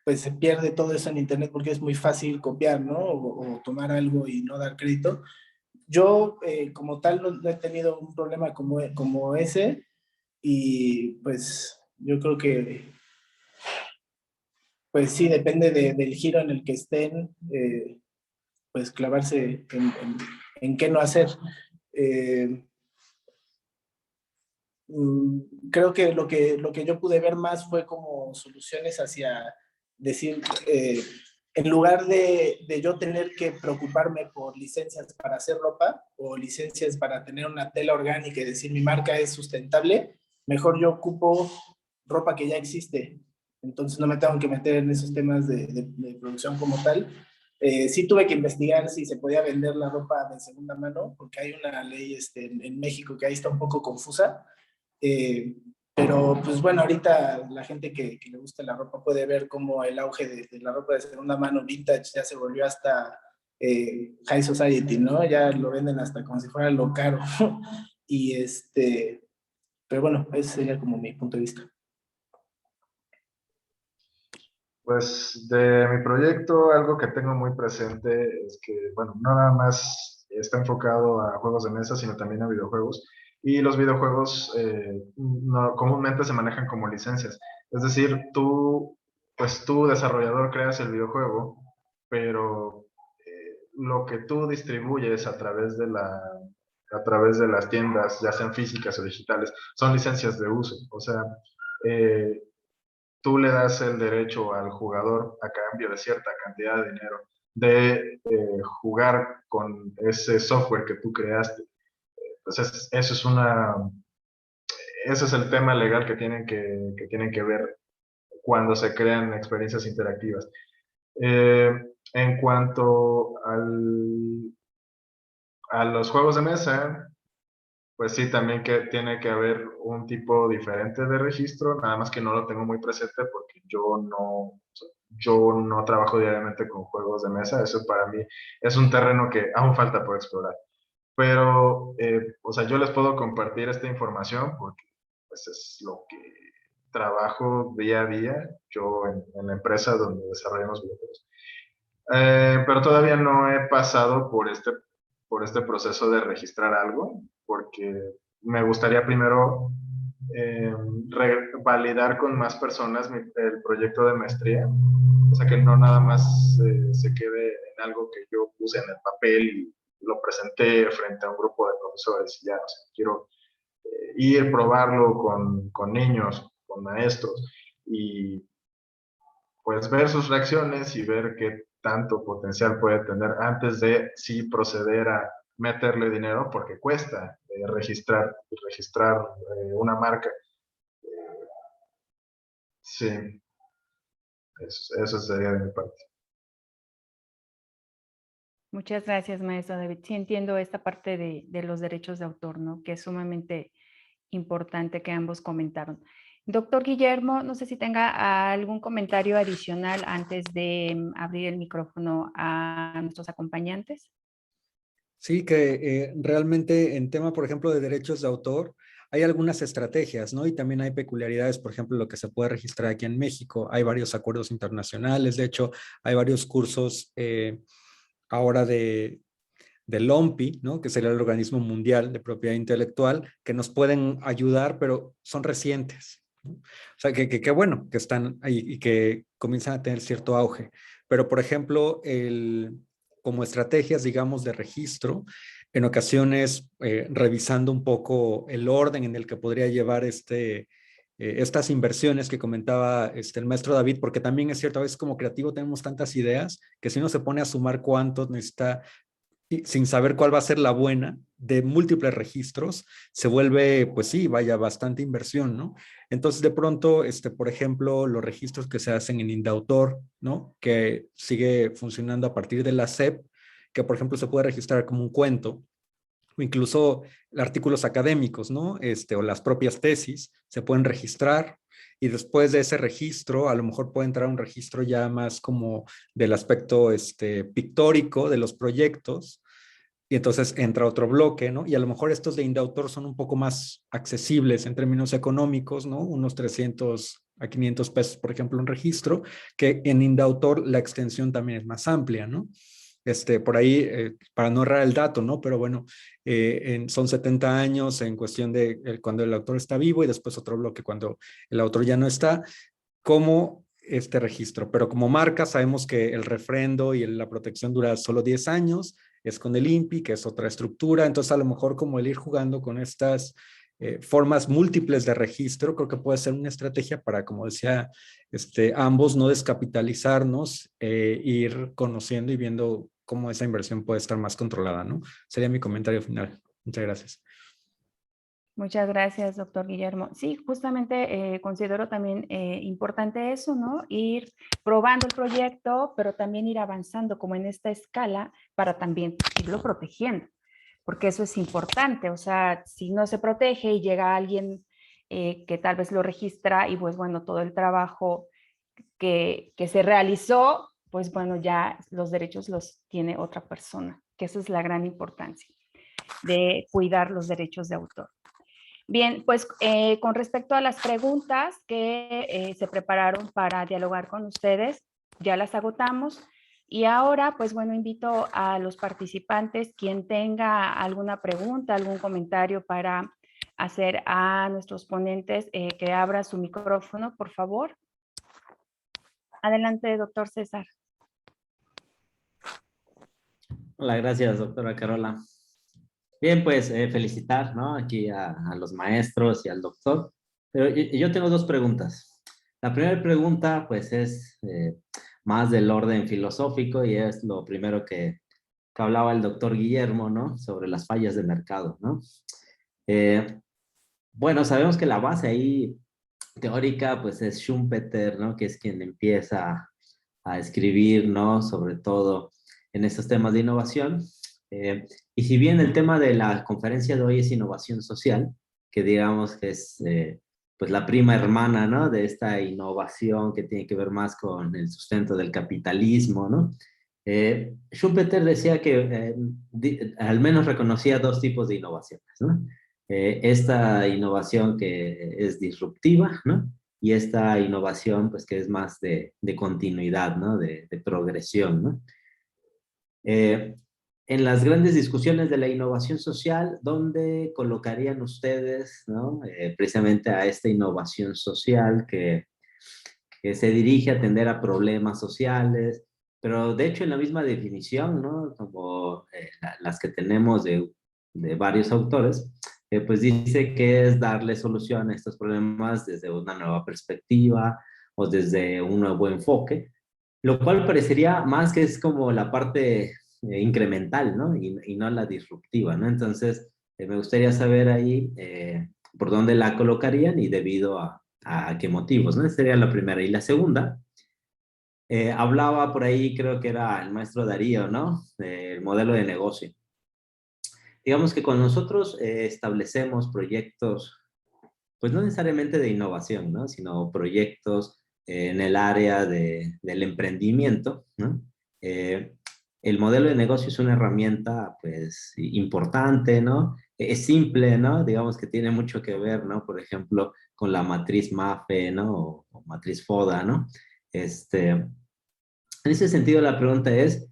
pues se pierde todo eso en internet porque es muy fácil copiar, ¿no? O tomar algo y no dar crédito. Yo como tal no he tenido un problema como ese y pues yo creo que pues sí, depende del giro en el que estén, pues clavarse en qué no hacer. Eh, Creo que lo que yo pude ver más fue como soluciones hacia decir, en lugar de yo tener que preocuparme por licencias para hacer ropa o licencias para tener una tela orgánica y decir mi marca es sustentable, mejor yo ocupo ropa que ya existe. Entonces no me tengo que meter en esos temas de producción como tal. Sí tuve que investigar si se podía vender la ropa de segunda mano, porque hay una ley en México que ahí está un poco confusa. Pero pues bueno, ahorita la gente que le gusta la ropa puede ver cómo el auge de la ropa de segunda mano vintage ya se volvió hasta high society, ¿no? Ya lo venden hasta como si fuera lo caro. Y pero bueno, ese sería como mi punto de vista. Pues de mi proyecto, algo que tengo muy presente es que, bueno, no nada más está enfocado a juegos de mesa, sino también a videojuegos. Y los videojuegos comúnmente se manejan como licencias. Es decir, pues tú desarrollador creas el videojuego, pero lo que tú distribuyes a través a través de las tiendas, ya sean físicas o digitales, son licencias de uso. O sea, tú le das el derecho al jugador a cambio de cierta cantidad de dinero de jugar con ese software que tú creaste. Entonces, ese es el tema legal que tienen que ver cuando se crean experiencias interactivas. En cuanto a los juegos de mesa, pues sí, también que tiene que haber un tipo diferente de registro, nada más que no lo tengo muy presente porque yo no trabajo diariamente con juegos de mesa, eso para mí es un terreno que aún falta por explorar. Pero, o sea, yo les puedo compartir esta información porque pues, es lo que trabajo día a día, yo en la empresa donde desarrollamos videojuegos. Pero todavía no he pasado por por este proceso de registrar algo, porque me gustaría primero validar con más personas el proyecto de maestría, o sea, que no nada más se quede en algo que yo puse en el papel y lo presenté frente a un grupo de profesores y ya, o sea, quiero ir, probarlo con niños, con maestros y pues ver sus reacciones y ver qué tanto potencial puede tener antes de sí proceder a meterle dinero, porque cuesta registrar una marca. Sí, eso sería de mi parte. Muchas gracias, maestro David. Sí entiendo esta parte de los derechos de autor, ¿no? Que es sumamente importante que ambos comentaron. Doctor Guillermo, no sé si tenga algún comentario adicional antes de abrir el micrófono a nuestros acompañantes. Sí, que realmente en tema, por ejemplo, de derechos de autor, hay algunas estrategias, ¿no? Y también hay peculiaridades, por ejemplo, lo que se puede registrar aquí en México. Hay varios acuerdos internacionales, de hecho, hay varios cursos ahora del OMPI, ¿no? Que sería el Organismo Mundial de Propiedad Intelectual, que nos pueden ayudar, pero son recientes, ¿no? O sea, que bueno, que están ahí y que comienzan a tener cierto auge. Pero, por ejemplo, como estrategias, digamos, de registro, en ocasiones revisando un poco el orden en el que podría llevar estas inversiones que comentaba el maestro David, porque también es cierto, a veces como creativo tenemos tantas ideas que si uno se pone a sumar cuántos necesita y sin saber cuál va a ser la buena de múltiples registros, se vuelve, pues sí, vaya, bastante inversión, ¿no? Entonces, de pronto, por ejemplo, los registros que se hacen en Indautor, ¿no? Que sigue funcionando a partir de la SEP, que por ejemplo se puede registrar como un cuento, o incluso artículos académicos, ¿no? O las propias tesis se pueden registrar y después de ese registro a lo mejor puede entrar un registro ya más como del aspecto pictórico de los proyectos y entonces entra otro bloque, ¿no? Y a lo mejor estos de Indautor son un poco más accesibles en términos económicos, ¿no? Unos 300 a 500 pesos, por ejemplo, un registro, que en Indautor la extensión también es más amplia, ¿no? Por ahí, para no errar el dato, ¿no? Pero bueno, son 70 años en cuestión de cuando el autor está vivo y después otro bloque cuando el autor ya no está, como este registro. Pero como marca sabemos que el refrendo y la protección dura solo 10 años, es con el INPI, que es otra estructura, entonces a lo mejor como el ir jugando con estas formas múltiples de registro, creo que puede ser una estrategia para, como decía, ambos no descapitalizarnos, ir conociendo y viendo cómo esa inversión puede estar más controlada, ¿no? Sería mi comentario final. Muchas gracias. Muchas gracias, doctor Guillermo. Sí, justamente considero también importante eso, ¿no? Ir probando el proyecto, pero también ir avanzando como en esta escala para también irlo protegiendo, porque eso es importante. O sea, si no se protege y llega alguien que tal vez lo registra y pues bueno, todo el trabajo que se realizó, pues bueno, ya los derechos los tiene otra persona, que esa es la gran importancia de cuidar los derechos de autor. Bien, pues con respecto a las preguntas que se prepararon para dialogar con ustedes, ya las agotamos. Y ahora, pues bueno, invito a los participantes, quien tenga alguna pregunta, algún comentario para hacer a nuestros ponentes, que abra su micrófono, por favor. Adelante, doctor César. Hola, gracias, doctora Carola. Bien, pues felicitar, ¿no? Aquí a los maestros y al doctor. Pero yo tengo dos preguntas. La primera pregunta, pues, es más del orden filosófico y es lo primero que hablaba el doctor Guillermo, ¿no? Sobre las fallas de mercado, ¿no? Bueno, sabemos que la base ahí teórica, pues, es Schumpeter, ¿no? Que es quien empieza a escribir, ¿no? Sobre todo en estos temas de innovación. Y si bien el tema de la conferencia de hoy es innovación social, que digamos que es pues la prima hermana, ¿no? De esta innovación que tiene que ver más con el sustento del capitalismo, ¿no? Schumpeter decía que al menos reconocía dos tipos de innovaciones, ¿no? Esta innovación que es disruptiva, ¿no? Y esta innovación, pues, que es más de continuidad, ¿no? De progresión, ¿no? en las grandes discusiones de la innovación social, ¿dónde colocarían ustedes, ¿no? Precisamente a esta innovación social que se dirige a atender a problemas sociales, pero de hecho en la misma definición, ¿no? Como las que tenemos de varios autores, pues dice que es darle solución a estos problemas desde una nueva perspectiva o desde un nuevo enfoque, lo cual parecería más que es como la parte incremental, ¿no? Y no la disruptiva, ¿no? Entonces, me gustaría saber ahí por dónde la colocarían y debido a qué motivos, ¿no? Esa sería la primera. Y la segunda, hablaba por ahí, creo que era el maestro Darío, ¿no? El modelo de negocio. Digamos que cuando nosotros establecemos proyectos, pues no necesariamente de innovación, ¿no? Sino proyectos en el área del emprendimiento, ¿no? El modelo de negocio es una herramienta, pues, importante, ¿no? Es simple, ¿no? Digamos que tiene mucho que ver, ¿no? Por ejemplo, con la matriz MAFE, ¿no? O matriz FODA, ¿no? En ese sentido, la pregunta es,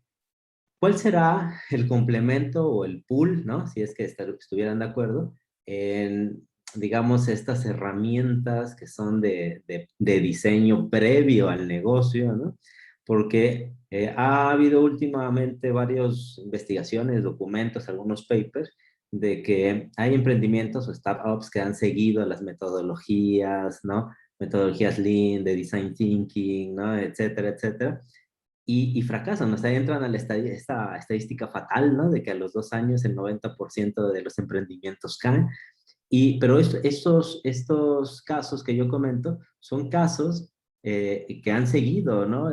¿cuál será el complemento o el pool, ¿no? Si es que estuvieran de acuerdo, en, digamos, estas herramientas que son de diseño previo al negocio, ¿no? Porque ha habido últimamente varias investigaciones, documentos, algunos papers, de que hay emprendimientos o startups que han seguido las metodologías, ¿no? Metodologías Lean, de Design Thinking, ¿no? Etcétera, etcétera, y fracasan, o sea, entran a esta estadística fatal, ¿no? De que a los 2 años el 90% de los emprendimientos caen. Pero estos casos que yo comento son casos que han seguido, ¿no?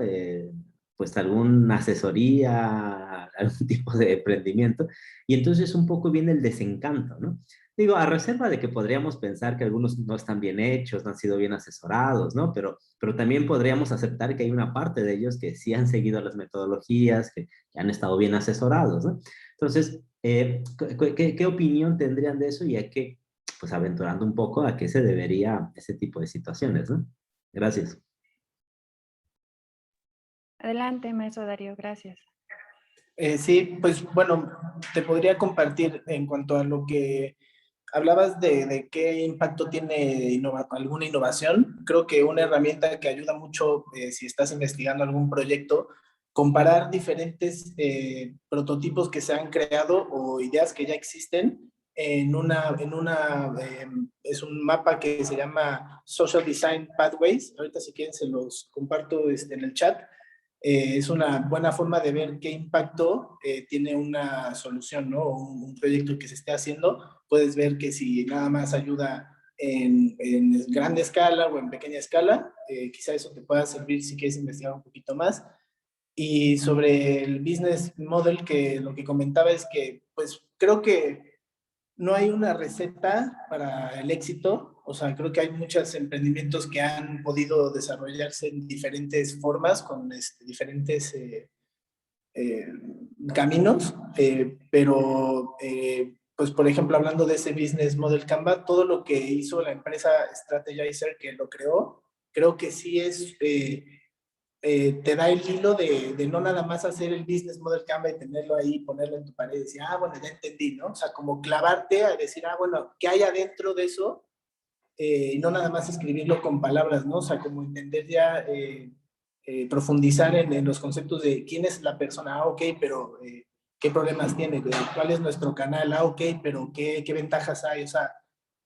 Pues alguna asesoría, algún tipo de emprendimiento, y entonces un poco viene el desencanto, ¿no? Digo, a reserva de que podríamos pensar que algunos no están bien hechos, no han sido bien asesorados, ¿no? Pero también podríamos aceptar que hay una parte de ellos que sí han seguido las metodologías, que han estado bien asesorados, ¿no? Entonces, ¿qué opinión tendrían de eso y a qué, pues aventurando un poco, a qué se debería ese tipo de situaciones, ¿no? Gracias. Adelante, maestro Darío, gracias. Sí, pues bueno, te podría compartir en cuanto a lo que hablabas de qué impacto tiene alguna innovación. Creo que una herramienta que ayuda mucho si estás investigando algún proyecto, comparar diferentes prototipos que se han creado o ideas que ya existen es un mapa que se llama Social Design Pathways. Ahorita si quieren se los comparto en el chat. Es una buena forma de ver qué impacto tiene una solución, ¿no? Un proyecto que se esté haciendo. Puedes ver que si nada más ayuda en grande escala o en pequeña escala, quizá eso te pueda servir si quieres investigar un poquito más. Y sobre el business model, que lo que comentaba es que, pues creo que no hay una receta para el éxito. O sea, creo que hay muchos emprendimientos que han podido desarrollarse en diferentes formas, con diferentes eh, caminos, pero pues por ejemplo, hablando de ese business model Canva, todo lo que hizo la empresa Strategizer que lo creó, creo que sí te da el hilo de no nada más hacer el business model Canva y tenerlo ahí, ponerlo en tu pared y decir, ah, bueno, ya entendí, ¿no? O sea, como clavarte a decir, ah, bueno, ¿qué hay adentro de eso? Y no nada más escribirlo con palabras, ¿no? O sea, como entender ya, profundizar en los conceptos de quién es la persona, ah, ok, pero qué problemas tiene, cuál es nuestro canal, ah, ok, pero qué ventajas hay, o sea,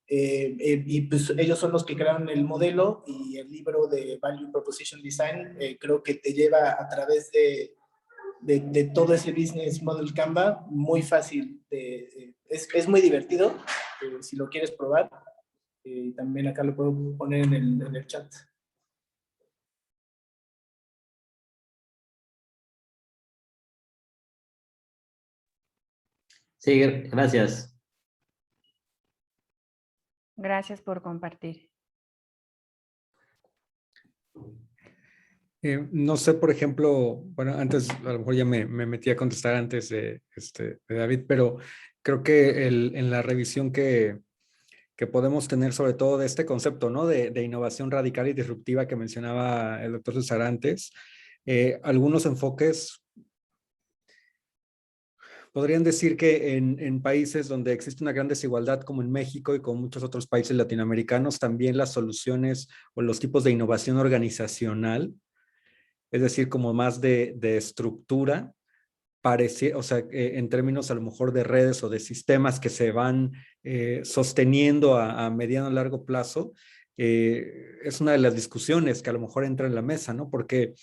y pues ellos son los que crearon el modelo y el libro de Value Proposition Design, creo que te lleva a través de todo ese business model Canva, muy fácil, es muy divertido, si lo quieres probar, también acá lo puedo poner en el chat. Sí, gracias. Gracias por compartir. No sé, por ejemplo, bueno, antes a lo mejor ya me metí a contestar antes de David, pero creo que en la revisión que podemos tener sobre todo de este concepto, ¿no? De innovación radical y disruptiva que mencionaba el doctor César antes, algunos enfoques podrían decir que en países donde existe una gran desigualdad como en México y como muchos otros países latinoamericanos, también las soluciones o los tipos de innovación organizacional, es decir, como más de estructura, parece, o sea, en términos a lo mejor de redes o de sistemas que se van sosteniendo a mediano o largo plazo, es una de las discusiones que a lo mejor entra en la mesa, ¿no? Porque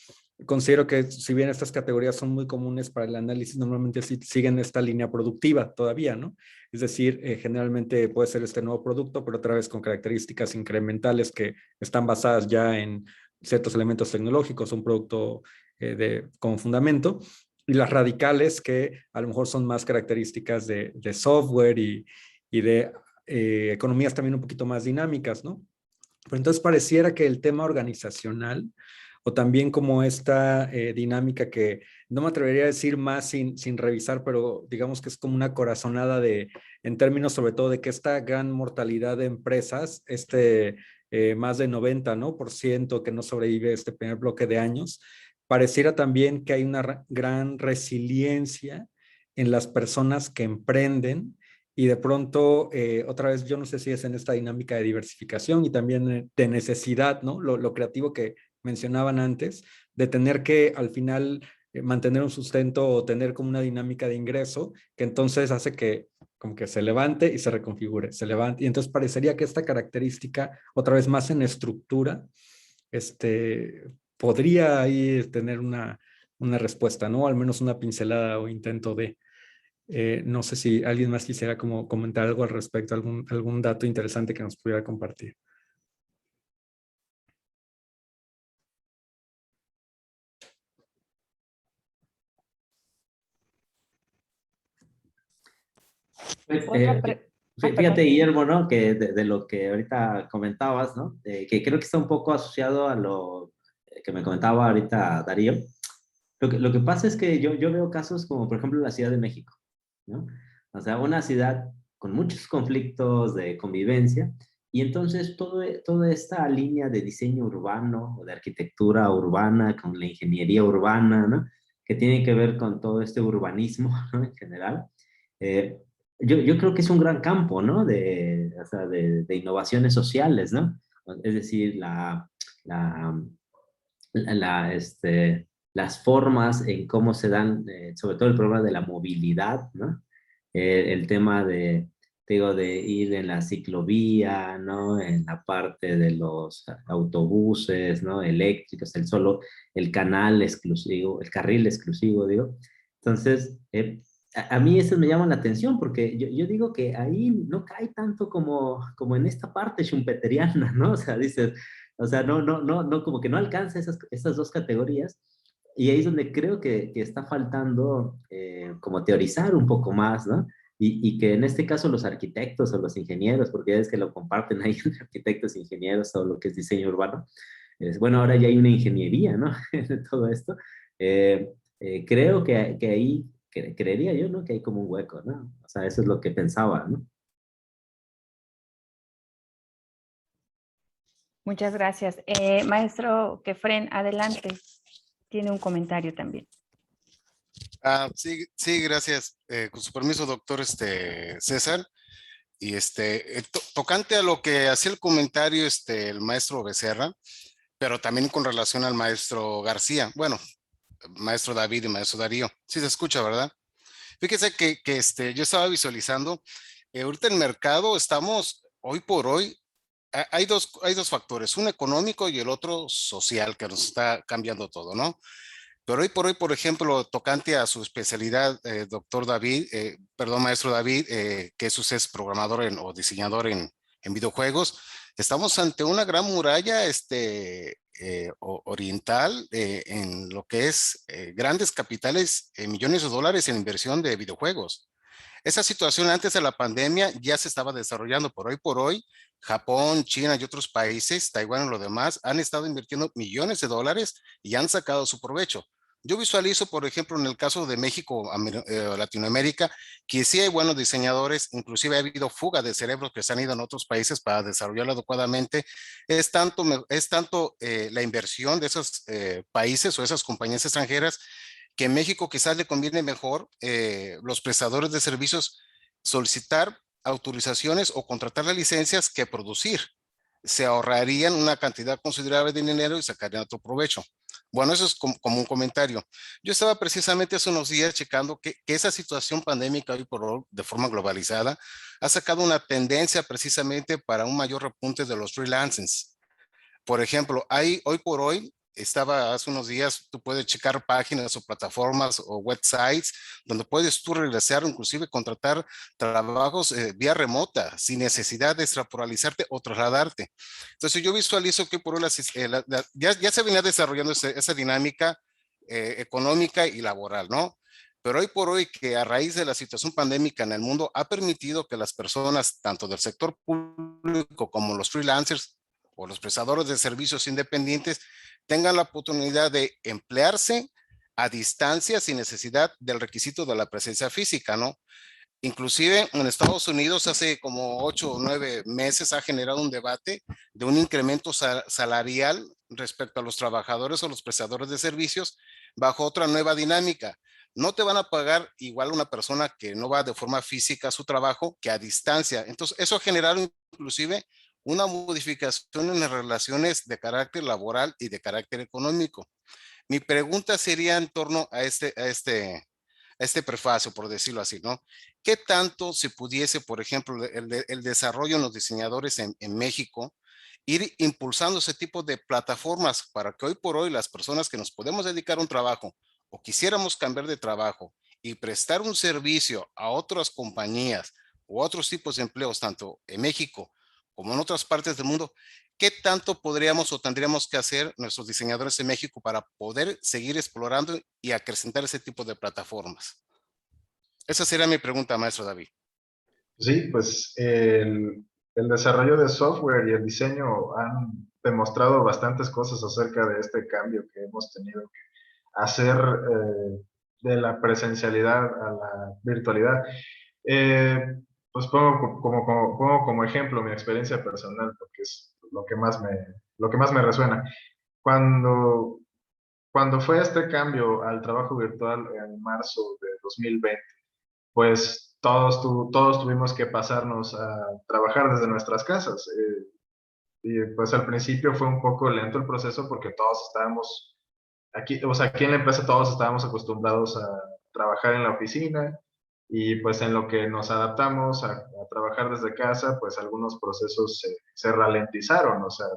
considero que si bien estas categorías son muy comunes para el análisis, normalmente siguen esta línea productiva todavía, ¿no? Es decir, generalmente puede ser este nuevo producto, pero otra vez con características incrementales que están basadas ya en ciertos elementos tecnológicos, un producto con fundamento, y las radicales que a lo mejor son más características de software y de economías también un poquito más dinámicas, ¿no? Pero entonces pareciera que el tema organizacional o también como esta dinámica que no me atrevería a decir más sin revisar, pero digamos que es como una corazonada en términos sobre todo de que esta gran mortalidad de empresas, más de 90, ¿no? por ciento que no sobrevive este primer bloque de años, pareciera también que hay una gran resiliencia en las personas que emprenden y de pronto, otra vez, yo no sé si es en esta dinámica de diversificación y también de necesidad, ¿no? Lo creativo que mencionaban antes, de tener que al final mantener un sustento o tener como una dinámica de ingreso que entonces hace que como que se levante y se reconfigure, se levante. Y entonces parecería que esta característica, otra vez más en estructura, podría ahí tener una respuesta, ¿no? Al menos una pincelada o intento de... no sé si alguien más quisiera como comentar algo al respecto, algún dato interesante que nos pudiera compartir. Pues, Perdón. fíjate, Guillermo, ¿no? Que de lo que ahorita comentabas, ¿no? Que creo que está un poco asociado a lo que me comentaba ahorita Darío. Lo que pasa es que yo veo casos como, por ejemplo, la Ciudad de México, ¿no? O sea, una ciudad con muchos conflictos de convivencia, y entonces toda esta línea de diseño urbano o de arquitectura urbana con la ingeniería urbana, ¿no? Que tiene que ver con todo este urbanismo, ¿no? En general. Eh, yo creo que es un gran campo, ¿no? O sea, de innovaciones sociales, ¿no? Es decir, la, las formas en cómo se dan, sobre todo el problema de la movilidad, ¿no? El tema te digo, de ir en la ciclovía, ¿no? En la parte de los autobuses, ¿no? Eléctricos, el canal exclusivo, el carril exclusivo, digo. Entonces, a mí eso me llama la atención porque yo digo que ahí no cae tanto como en esta parte schumpeteriana, ¿no? O sea, dices, o sea, no, como que no alcanza esas dos categorías. Y ahí es donde creo que está faltando como teorizar un poco más, ¿no? Y que en este caso los arquitectos o los ingenieros, porque ya es que lo comparten ahí entre arquitectos e ingenieros, todo lo que es diseño urbano, bueno, ahora ya hay una ingeniería, ¿no? De todo esto. Creo que ahí, creería yo, ¿no? Que hay como un hueco, ¿no? O sea, eso es lo que pensaba, ¿no? Muchas gracias. Maestro Kefren, adelante. Tiene un comentario también. Sí, sí, gracias. Con su permiso, doctor César. Y tocante a lo que hacía el comentario el maestro Becerra, pero también con relación al maestro García. Bueno, maestro David y maestro Darío. Sí se escucha, ¿verdad? Fíjese que yo estaba visualizando, ahorita en el mercado estamos, hoy por hoy, hay dos factores, uno económico y el otro social, que nos está cambiando todo, ¿no? Pero hoy por hoy, por ejemplo, tocante a su especialidad, doctor David, perdón, maestro David, que usted es programador o diseñador en videojuegos, estamos ante una gran muralla oriental en lo que es grandes capitales, millones de dólares en inversión de videojuegos. Esa situación antes de la pandemia ya se estaba desarrollando. Por hoy, Japón, China y otros países, Taiwán y lo demás, han estado invirtiendo millones de dólares y han sacado su provecho. Yo visualizo, por ejemplo, en el caso de México, Latinoamérica, que sí hay buenos diseñadores, inclusive ha habido fuga de cerebros que se han ido en otros países para desarrollarlo adecuadamente. Es tanto la inversión de esos países o esas compañías extranjeras que en México quizás le conviene mejor los prestadores de servicios solicitar autorizaciones o contratar las licencias que producir. Se ahorrarían una cantidad considerable de dinero y sacarían otro provecho. Bueno, eso es como un comentario. Yo estaba precisamente hace unos días checando que esa situación pandémica hoy por hoy, de forma globalizada, ha sacado una tendencia precisamente para un mayor repunte de los freelancers. Por ejemplo, hoy por hoy, estaba hace unos días, tú puedes checar páginas o plataformas o websites donde puedes tú regresar o inclusive contratar trabajos vía remota sin necesidad de extraporalizarte o trasladarte. Entonces yo visualizo que por hoy ya se venía desarrollando esa dinámica económica y laboral, ¿no? Pero hoy por hoy que a raíz de la situación pandémica en el mundo ha permitido que las personas, tanto del sector público como los freelancers o los prestadores de servicios independientes, tengan la oportunidad de emplearse a distancia sin necesidad del requisito de la presencia física, ¿no? Inclusive en Estados Unidos hace como 8 o 9 meses ha generado un debate de un incremento salarial respecto a los trabajadores o los prestadores de servicios bajo otra nueva dinámica. No te van a pagar igual una persona que no va de forma física a su trabajo que a distancia. Entonces eso ha generado inclusive una modificación en las relaciones de carácter laboral y de carácter económico. Mi pregunta sería en torno a este prefacio, por decirlo así, ¿no? ¿Qué tanto se pudiese, por ejemplo, el desarrollo en los diseñadores en México, ir impulsando ese tipo de plataformas para que hoy por hoy las personas que nos podemos dedicar a un trabajo o quisiéramos cambiar de trabajo y prestar un servicio a otras compañías o otros tipos de empleos, tanto en México como en otras partes del mundo, ¿qué tanto podríamos o tendríamos que hacer nuestros diseñadores en México para poder seguir explorando y acrecentar ese tipo de plataformas? Esa sería mi pregunta, maestro David. Sí, pues el desarrollo de software y el diseño han demostrado bastantes cosas acerca de este cambio que hemos tenido que hacer de la presencialidad a la virtualidad. Pues pongo como ejemplo mi experiencia personal, porque es lo que más me resuena. Cuando fue este cambio al trabajo virtual en marzo de 2020, pues todos tuvimos que pasarnos a trabajar desde nuestras casas. Y pues al principio fue un poco lento el proceso porque todos estábamos aquí, o sea, aquí en la empresa todos estábamos acostumbrados a trabajar en la oficina y pues en lo que nos adaptamos a trabajar desde casa, pues algunos procesos se ralentizaron, o sea,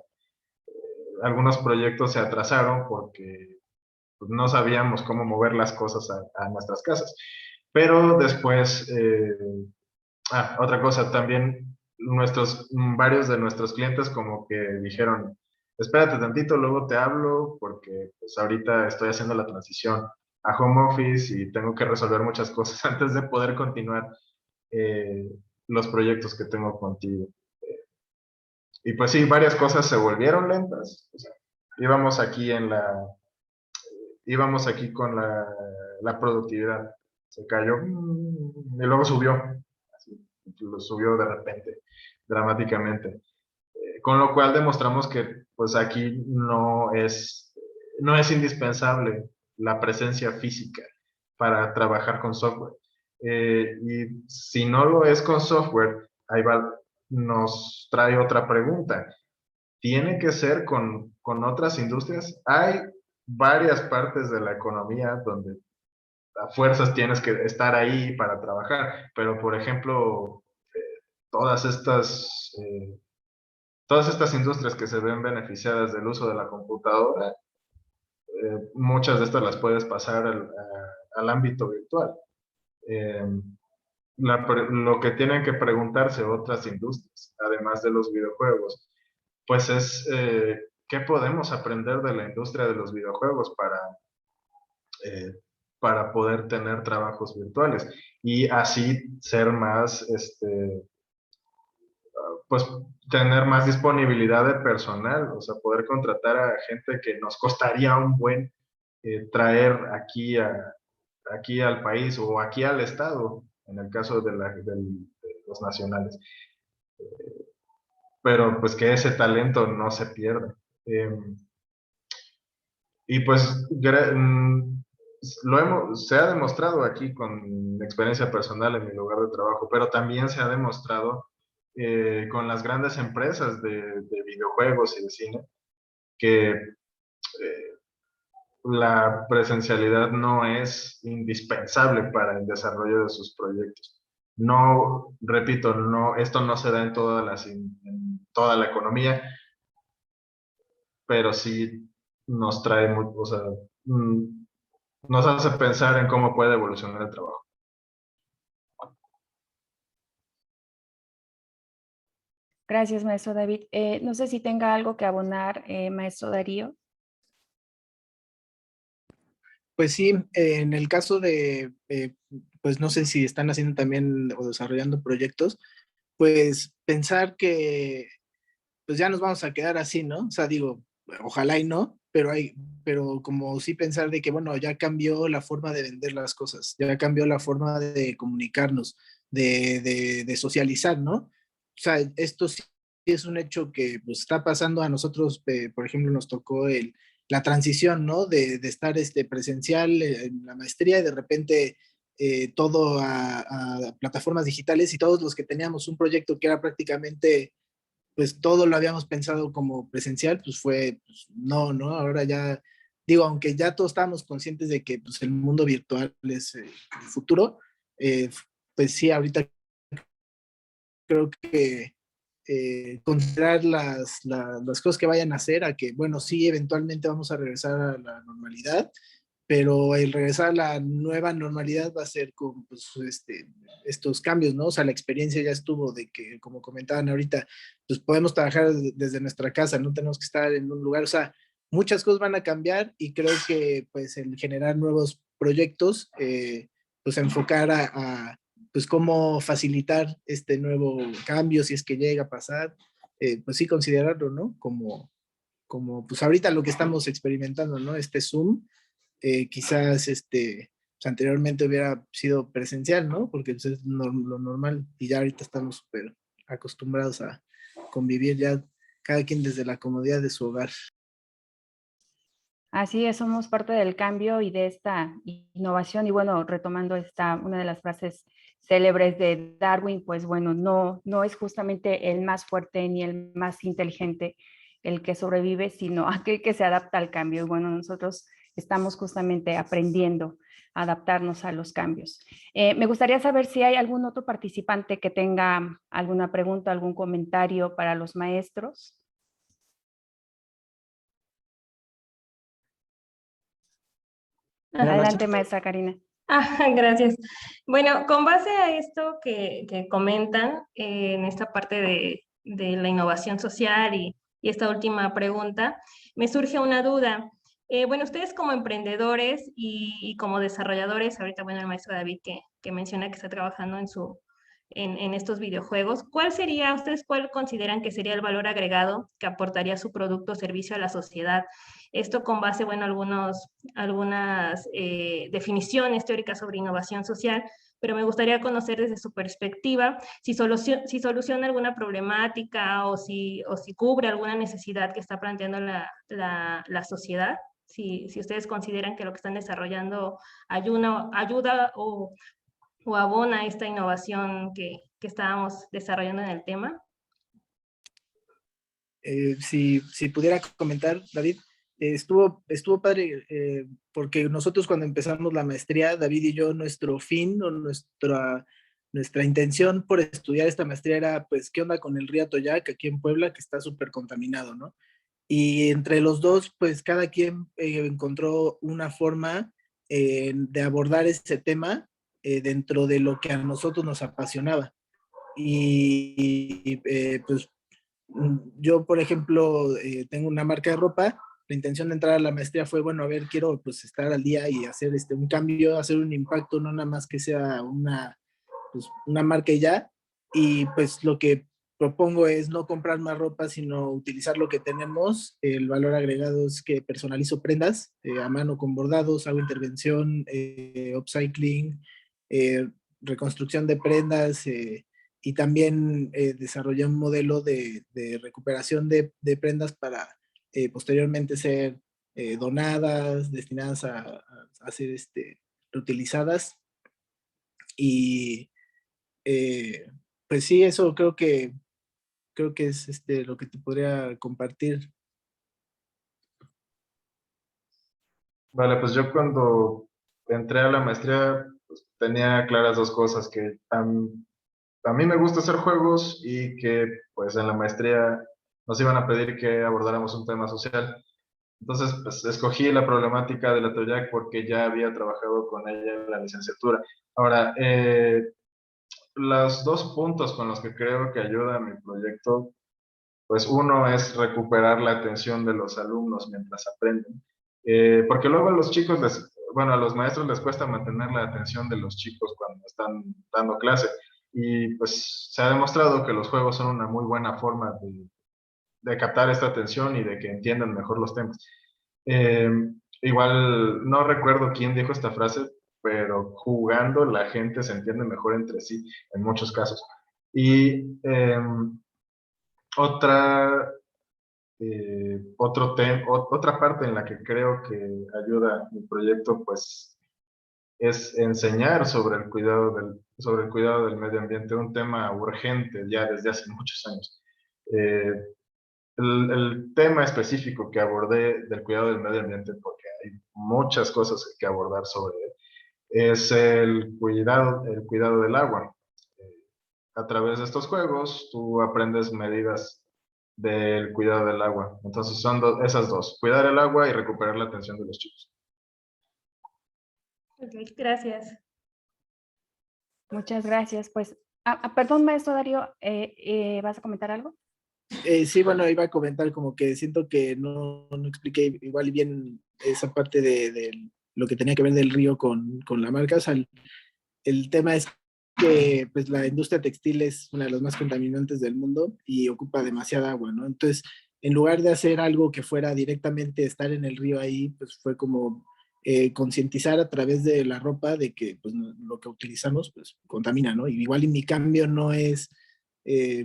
algunos proyectos se atrasaron porque pues, no sabíamos cómo mover las cosas a nuestras casas. Pero después, otra cosa, también varios de nuestros clientes como que dijeron, espérate tantito, luego te hablo, porque pues ahorita estoy haciendo la transición a home office y tengo que resolver muchas cosas antes de poder continuar los proyectos que tengo contigo. Y pues sí, varias cosas se volvieron lentas. O sea, íbamos aquí con la productividad. Se cayó y luego subió. Así, lo subió de repente, dramáticamente. Con lo cual demostramos que pues aquí no es indispensable la presencia física para trabajar con software. Y si no lo es con software, nos trae otra pregunta. ¿Tiene que ser con otras industrias? Hay varias partes de la economía donde a fuerzas tienes que estar ahí para trabajar, pero por ejemplo, todas estas industrias que se ven beneficiadas del uso de la computadora, muchas de estas las puedes pasar al ámbito virtual. Lo que tienen que preguntarse otras industrias, además de los videojuegos, pues es qué podemos aprender de la industria de los videojuegos para poder tener trabajos virtuales y así ser más, pues tener más disponibilidad de personal, o sea, poder contratar a gente que nos costaría un buen traer aquí al país o aquí al estado, en el caso de los nacionales. Pero pues que ese talento no se pierda. Y pues se ha demostrado aquí con experiencia personal en mi lugar de trabajo, pero también se ha demostrado con las grandes empresas de videojuegos y de cine que la presencialidad no es indispensable para el desarrollo de sus proyectos. No, repito, no, esto no se da en en toda la economía, pero sí nos trae, o sea, nos hace pensar en cómo puede evolucionar el trabajo. Gracias, maestro David. No sé si tenga algo que abonar, maestro Darío. Pues sí, en el caso de, pues no sé si están haciendo también o desarrollando proyectos, pues pensar que pues ya nos vamos a quedar así, ¿no? O sea, digo, ojalá y no, pero como sí pensar de que, bueno, ya cambió la forma de vender las cosas, ya cambió la forma de comunicarnos, de socializar, ¿no? O sea, esto sí es un hecho que pues, está pasando a nosotros, por ejemplo, nos tocó la transición, ¿no? De estar presencial en la maestría y de repente todo a plataformas digitales y todos los que teníamos un proyecto que era prácticamente pues todo lo habíamos pensado como presencial, pues fue, pues, no, ¿no? Ahora ya, digo, aunque ya todos estábamos conscientes de que pues, el mundo virtual es el futuro, eh, pues sí, ahorita creo que considerar las cosas que vayan a hacer, a que, bueno, sí, eventualmente vamos a regresar a la normalidad, pero el regresar a la nueva normalidad va a ser con pues, estos cambios, ¿no? O sea, la experiencia ya estuvo de que, como comentaban ahorita, pues podemos trabajar desde nuestra casa, no tenemos que estar en un lugar, o sea, muchas cosas van a cambiar y creo que pues el generar nuevos proyectos, pues enfocar pues cómo facilitar este nuevo cambio si es que llega a pasar, pues sí considerarlo, ¿no? Como pues ahorita lo que estamos experimentando, ¿no? Este Zoom, quizás pues anteriormente hubiera sido presencial, ¿no? Porque pues, es lo normal y ya ahorita estamos súper acostumbrados a convivir ya cada quien desde la comodidad de su hogar. Así es, somos parte del cambio y de esta innovación. Y bueno, retomando una de las frases célebres de Darwin, pues bueno, no es justamente el más fuerte ni el más inteligente el que sobrevive, sino aquel que se adapta al cambio. Y bueno, nosotros estamos justamente aprendiendo a adaptarnos a los cambios. Me gustaría saber si hay algún otro participante que tenga alguna pregunta, algún comentario para los maestros. Adelante, maestra Karina. Gracias. Bueno, con base a esto que comentan en esta parte de la innovación social y esta última pregunta, me surge una duda. Bueno, ustedes como emprendedores y como desarrolladores, ahorita, bueno, el maestro David que menciona que está trabajando en estos videojuegos, ¿cuál consideran que sería el valor agregado que aportaría su producto o servicio a la sociedad? Esto con base, bueno, algunas definiciones teóricas sobre innovación social, pero me gustaría conocer desde su perspectiva si soluciona alguna problemática o si cubre alguna necesidad que está planteando la sociedad. Si ustedes consideran que lo que están desarrollando ayuda o abona esta innovación que estábamos desarrollando en el tema. Si pudiera comentar, David, estuvo padre porque nosotros cuando empezamos la maestría, David y yo, nuestro fin o nuestra intención por estudiar esta maestría era, pues, ¿qué onda con el río Atoyac aquí en Puebla que está súper contaminado, ¿no? Y entre los dos, pues, cada quien encontró una forma de abordar ese tema dentro de lo que a nosotros nos apasionaba. Y pues yo, por ejemplo, tengo una marca de ropa. La intención de entrar a la maestría fue, bueno, a ver, quiero pues estar al día y hacer un cambio, hacer un impacto, no nada más que sea pues, una marca y ya. Y pues lo que propongo es no comprar más ropa, sino utilizar lo que tenemos. El valor agregado es que personalizo prendas a mano con bordados, hago intervención, upcycling, reconstrucción de prendas, y también desarrollé un modelo de recuperación de prendas para posteriormente ser donadas, destinadas a ser reutilizadas. Y pues sí, eso creo que es lo que te podría compartir. Vale, pues yo cuando entré a la maestría pues, tenía claras dos cosas, que a mí me gusta hacer juegos y que pues en la maestría nos iban a pedir que abordáramos un tema social. Entonces, pues escogí la problemática de la TOYAC porque ya había trabajado con ella en la licenciatura. Ahora, los dos puntos con los que creo que ayuda a mi proyecto, pues uno es recuperar la atención de los alumnos mientras aprenden. Porque luego a los chicos, bueno, a los maestros les cuesta mantener la atención de los chicos cuando están dando clase. Y pues se ha demostrado que los juegos son una muy buena forma de captar esta atención y de que entiendan mejor los temas. Eh, Igual no recuerdo quién dijo esta frase, pero jugando la gente se entiende mejor entre sí en muchos casos. Y otra, otra parte en la que creo que ayuda mi proyecto, pues es enseñar sobre el cuidado del medio ambiente, un tema urgente ya desde hace muchos años. Eh, el tema específico que abordé del cuidado del medio ambiente, porque hay muchas cosas que abordar sobre él, es el cuidado del agua. A través de estos juegos, tú aprendes medidas del cuidado del agua. Entonces son esas dos, cuidar el agua y recuperar la atención de los chicos. Ok, gracias. Muchas gracias. Pues, perdón, maestro Darío, ¿vas a comentar algo? Sí, bueno, iba a comentar como que siento que no expliqué igual bien esa parte de lo que tenía que ver del río con la marca. O sea, el tema es que pues, la industria textil es una de las más contaminantes del mundo y ocupa demasiada agua, ¿no? Entonces, en lugar de hacer algo que fuera directamente estar en el río ahí, pues fue como concientizar a través de la ropa de que pues, lo que utilizamos pues contamina, ¿no? Y igual y mi cambio no es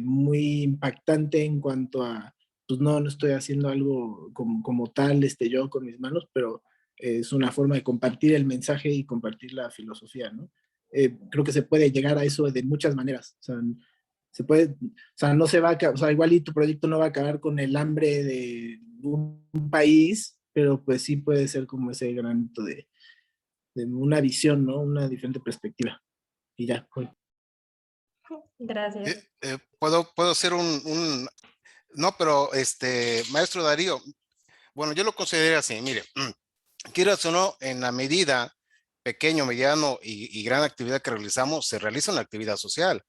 muy impactante en cuanto a, pues no estoy haciendo algo como tal yo con mis manos, pero es una forma de compartir el mensaje y compartir la filosofía, ¿no? Creo que se puede llegar a eso de muchas maneras. O sea, se puede, o sea, no se va a, o sea, igual y tu proyecto no va a acabar con el hambre de un país, pero pues sí puede ser como ese granito de una visión, ¿no? Una diferente perspectiva. Y ya, pues. Gracias. Puedo hacer no, pero maestro Darío, bueno, yo lo considero así, mire, quieras o no, en la medida pequeño, mediano y gran actividad que realizamos, se realiza una actividad social.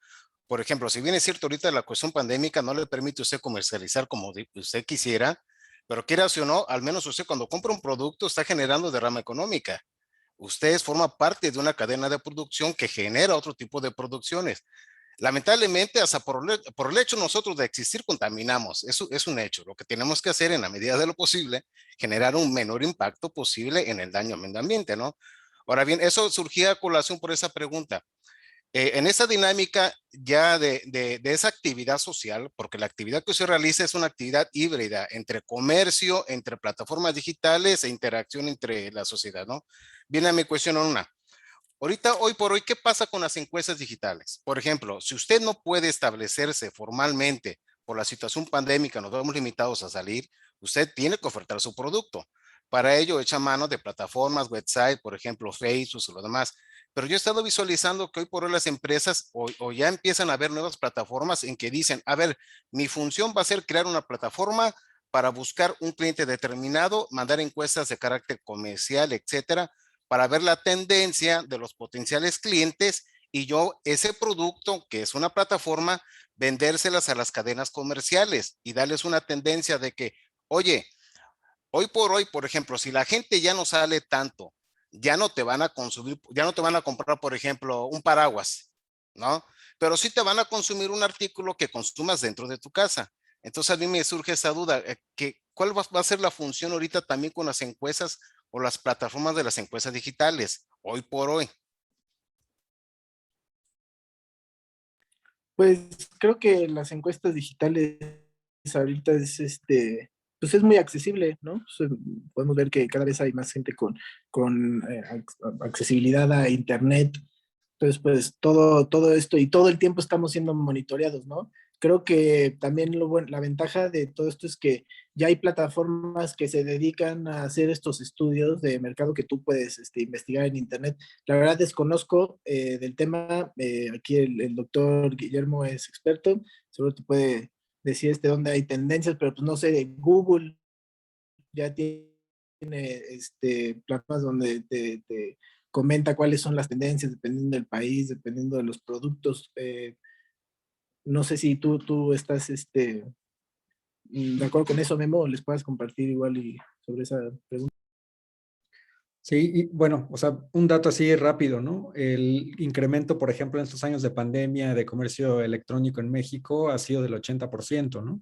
Por ejemplo, si bien es cierto ahorita la cuestión pandémica no le permite a usted comercializar como usted quisiera, pero quieras o no, al menos usted cuando compra un producto está generando derrama económica. Usted forma parte de una cadena de producción que genera otro tipo de producciones. Lamentablemente, hasta por el hecho nosotros de existir contaminamos, eso es un hecho. Lo que tenemos que hacer en la medida de lo posible, generar un menor impacto posible en el daño al medio ambiente, ¿no? Ahora bien, eso surgía a colación por esa pregunta. En esa dinámica ya de esa actividad social, porque la actividad que se realiza es una actividad híbrida entre comercio, entre plataformas digitales e interacción entre la sociedad, ¿no? Viene a mi cuestión una. Ahorita, hoy por hoy, ¿qué pasa con las encuestas digitales? Por ejemplo, si usted no puede establecerse formalmente por la situación pandémica, nos vemos limitados a salir, usted tiene que ofertar su producto. Para ello, echa mano de plataformas, website, por ejemplo, Facebook o lo demás. Pero yo he estado visualizando que hoy por hoy las empresas o ya empiezan a ver nuevas plataformas en que dicen, a ver, mi función va a ser crear una plataforma para buscar un cliente determinado, mandar encuestas de carácter comercial, etcétera, para ver la tendencia de los potenciales clientes y yo ese producto, que es una plataforma, vendérselas a las cadenas comerciales y darles una tendencia de que, oye, hoy por hoy, por ejemplo, si la gente ya no sale tanto, ya no te van a consumir, ya no te van a comprar, por ejemplo, un paraguas, ¿no? Pero sí te van a consumir un artículo que consumas dentro de tu casa. Entonces a mí me surge esa duda, ¿cuál va a ser la función ahorita también con las encuestas o las plataformas de las encuestas digitales, hoy por hoy? Pues creo que las encuestas digitales ahorita es pues es muy accesible, ¿no? Podemos ver que cada vez hay más gente con accesibilidad a Internet. Entonces, pues todo esto y todo el tiempo estamos siendo monitoreados, ¿no? Creo que también la ventaja de todo esto es que ya hay plataformas que se dedican a hacer estos estudios de mercado que tú puedes investigar en Internet. La verdad desconozco del tema, aquí el doctor Guillermo es experto, seguro te puede decir dónde hay tendencias, pero pues no sé, Google ya tiene plataformas donde te comenta cuáles son las tendencias dependiendo del país, dependiendo de los productos. No sé si tú estás de acuerdo con eso, Memo, o les puedas compartir igual y sobre esa pregunta. Sí, y bueno, o sea, un dato así rápido, ¿no? El incremento, por ejemplo, en estos años de pandemia de comercio electrónico en México ha sido del 80%, ¿no?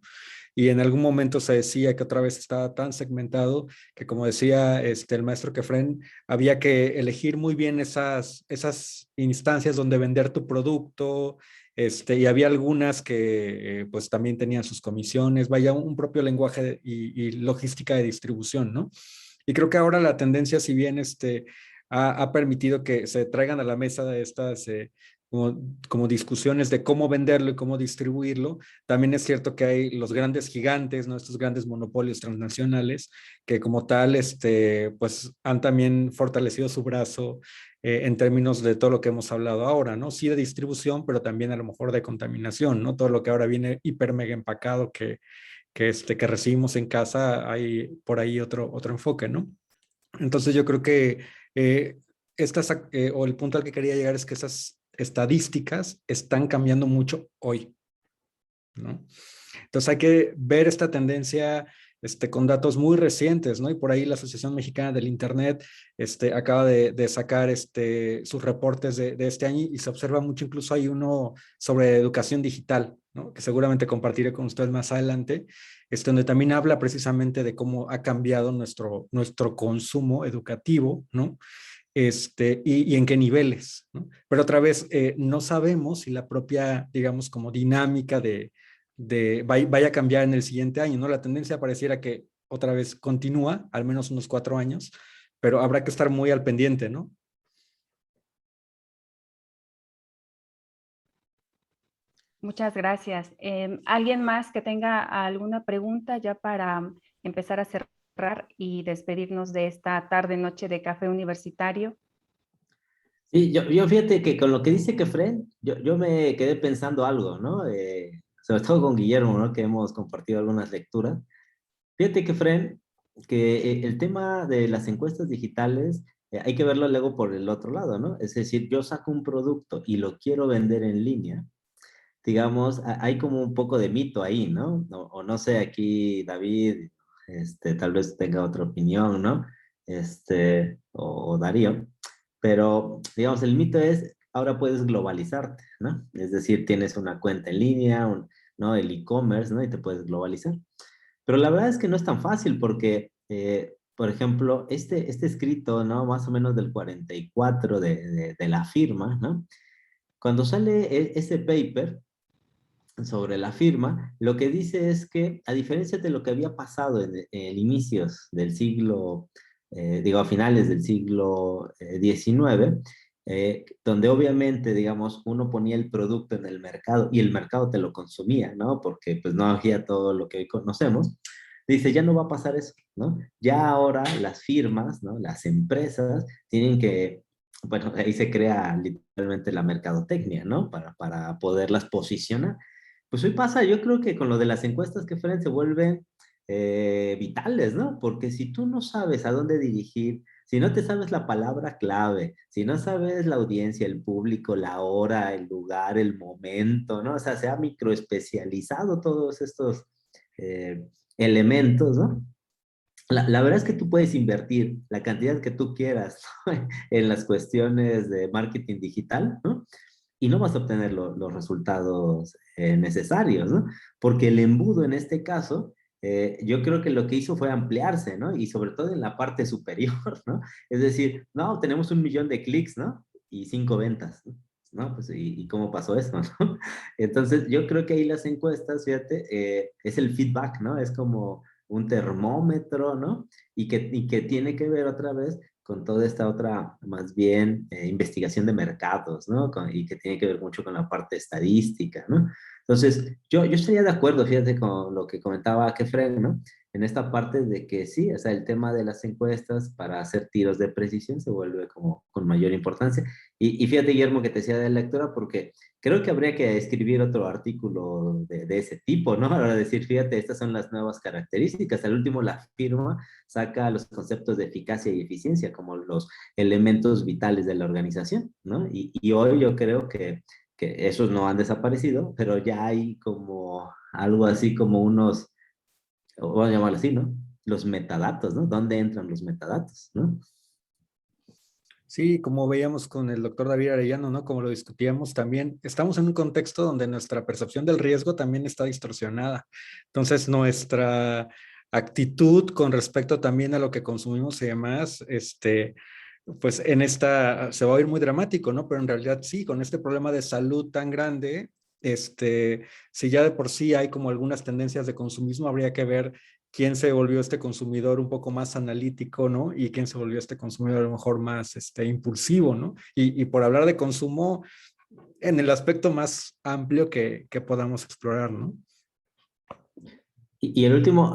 Y en algún momento se decía que otra vez estaba tan segmentado que, como decía el maestro Kefren, había que elegir muy bien esas instancias donde vender tu producto, y había algunas que pues también tenían sus comisiones, vaya, un propio lenguaje y logística de distribución, ¿no? Y creo que ahora la tendencia, si bien ha permitido que se traigan a la mesa de estas como discusiones de cómo venderlo y cómo distribuirlo, también es cierto que hay los grandes gigantes, ¿no? Estos grandes monopolios transnacionales que como tal, pues han también fortalecido su brazo en términos de todo lo que hemos hablado ahora, ¿no? Sí de distribución, pero también a lo mejor de contaminación, ¿no? Todo lo que ahora viene hiper mega empacado que recibimos en casa, hay por ahí otro enfoque, ¿no? Entonces yo creo que o el punto al que quería llegar es que esas estadísticas están cambiando mucho hoy, ¿no? Entonces hay que ver esta tendencia con datos muy recientes, ¿no? Y por ahí la Asociación Mexicana del Internet acaba de sacar sus reportes de este año y se observa mucho, incluso hay uno sobre educación digital, ¿no? Que seguramente compartiré con ustedes más adelante, donde también habla precisamente de cómo ha cambiado nuestro consumo educativo, ¿no? Y en qué niveles, ¿no? Pero otra vez, no sabemos si la propia, digamos, como dinámica vaya a cambiar en el siguiente año, ¿no? La tendencia pareciera que otra vez continúa, al menos unos 4 años, pero habrá que estar muy al pendiente, ¿no? Muchas gracias. ¿Alguien más que tenga alguna pregunta ya para empezar a cerrar y despedirnos de esta tarde-noche de café universitario? Sí, yo fíjate que con lo que dice Kefren, yo me quedé pensando algo, ¿no? Sobre todo con Guillermo, ¿no? Que hemos compartido algunas lecturas. Fíjate, Kefren, que el tema de las encuestas digitales hay que verlo luego por el otro lado, ¿no? Es decir, yo saco un producto y lo quiero vender en línea, digamos, hay como un poco de mito ahí, ¿no? O no sé, aquí David, tal vez tenga otra opinión, ¿no? O Darío, pero digamos, el mito es, ahora puedes globalizarte, ¿no? Es decir, tienes una cuenta en línea, ¿no? El e-commerce, ¿no? Y te puedes globalizar. Pero la verdad es que no es tan fácil porque, por ejemplo, este escrito, ¿no? Más o menos del 44 de la firma, ¿no? Cuando sale ese paper, sobre la firma, lo que dice es que, a diferencia de lo que había pasado en inicios del siglo, digo, a finales del siglo XIX, donde obviamente, digamos, uno ponía el producto en el mercado y el mercado te lo consumía, ¿no? Porque pues no había todo lo que hoy conocemos. Dice, ya no va a pasar eso, ¿no? Ya ahora las firmas, ¿no? Las empresas tienen que, bueno, ahí se crea literalmente la mercadotecnia, ¿no? Para poderlas posicionar. Pues hoy pasa, yo creo que con lo de las encuestas que fueron se vuelven vitales, ¿no? Porque si tú no sabes a dónde dirigir, si no te sabes la palabra clave, si no sabes la audiencia, el público, la hora, el lugar, el momento, ¿no? O sea, se ha microespecializado todos estos elementos, ¿no? La verdad es que tú puedes invertir la cantidad que tú quieras, ¿no? En las cuestiones de marketing digital, ¿no? Y no vas a obtener los resultados necesarios, ¿no? Porque el embudo en este caso, yo creo que lo que hizo fue ampliarse, ¿no? Y sobre todo en la parte superior, ¿no? Es decir, no, tenemos 1 millón de clics, ¿no? Y 5 ventas, ¿no? Pues, ¿y cómo pasó eso, no? Entonces, yo creo que ahí las encuestas, fíjate, es el feedback, ¿no? Es como un termómetro, ¿no? Y que tiene que ver otra vez con toda esta otra, más bien, investigación de mercados, ¿no? Y que tiene que ver mucho con la parte estadística, ¿no? Entonces, yo estaría de acuerdo, fíjate, con lo que comentaba Kefren, ¿no? En esta parte de que sí, o sea, el tema de las encuestas para hacer tiros de precisión se vuelve como con mayor importancia. Y fíjate, Guillermo, que te decía de lectura, porque creo que habría que escribir otro artículo de ese tipo, ¿no? Ahora decir, fíjate, estas son las nuevas características. Al último, la firma saca los conceptos de eficacia y eficiencia como los elementos vitales de la organización, ¿no? Y hoy yo creo que esos no han desaparecido, pero ya hay como algo así como unos, vamos a llamarlo así, ¿no? Los metadatos, ¿no? ¿Dónde entran los metadatos, ¿no? Sí, como veíamos con el doctor David Arellano, ¿no? Como lo discutíamos también, estamos en un contexto donde nuestra percepción del riesgo también está distorsionada. Entonces, nuestra actitud con respecto también a lo que consumimos y demás, pues en esta, se va a oír muy dramático, ¿no? Pero en realidad sí, con este problema de salud tan grande, si ya de por sí hay como algunas tendencias de consumismo, habría que ver quién se volvió este consumidor un poco más analítico, ¿no? Y quién se volvió este consumidor a lo mejor más impulsivo, ¿no? Y por hablar de consumo en el aspecto más amplio que podamos explorar, ¿no? Y el último,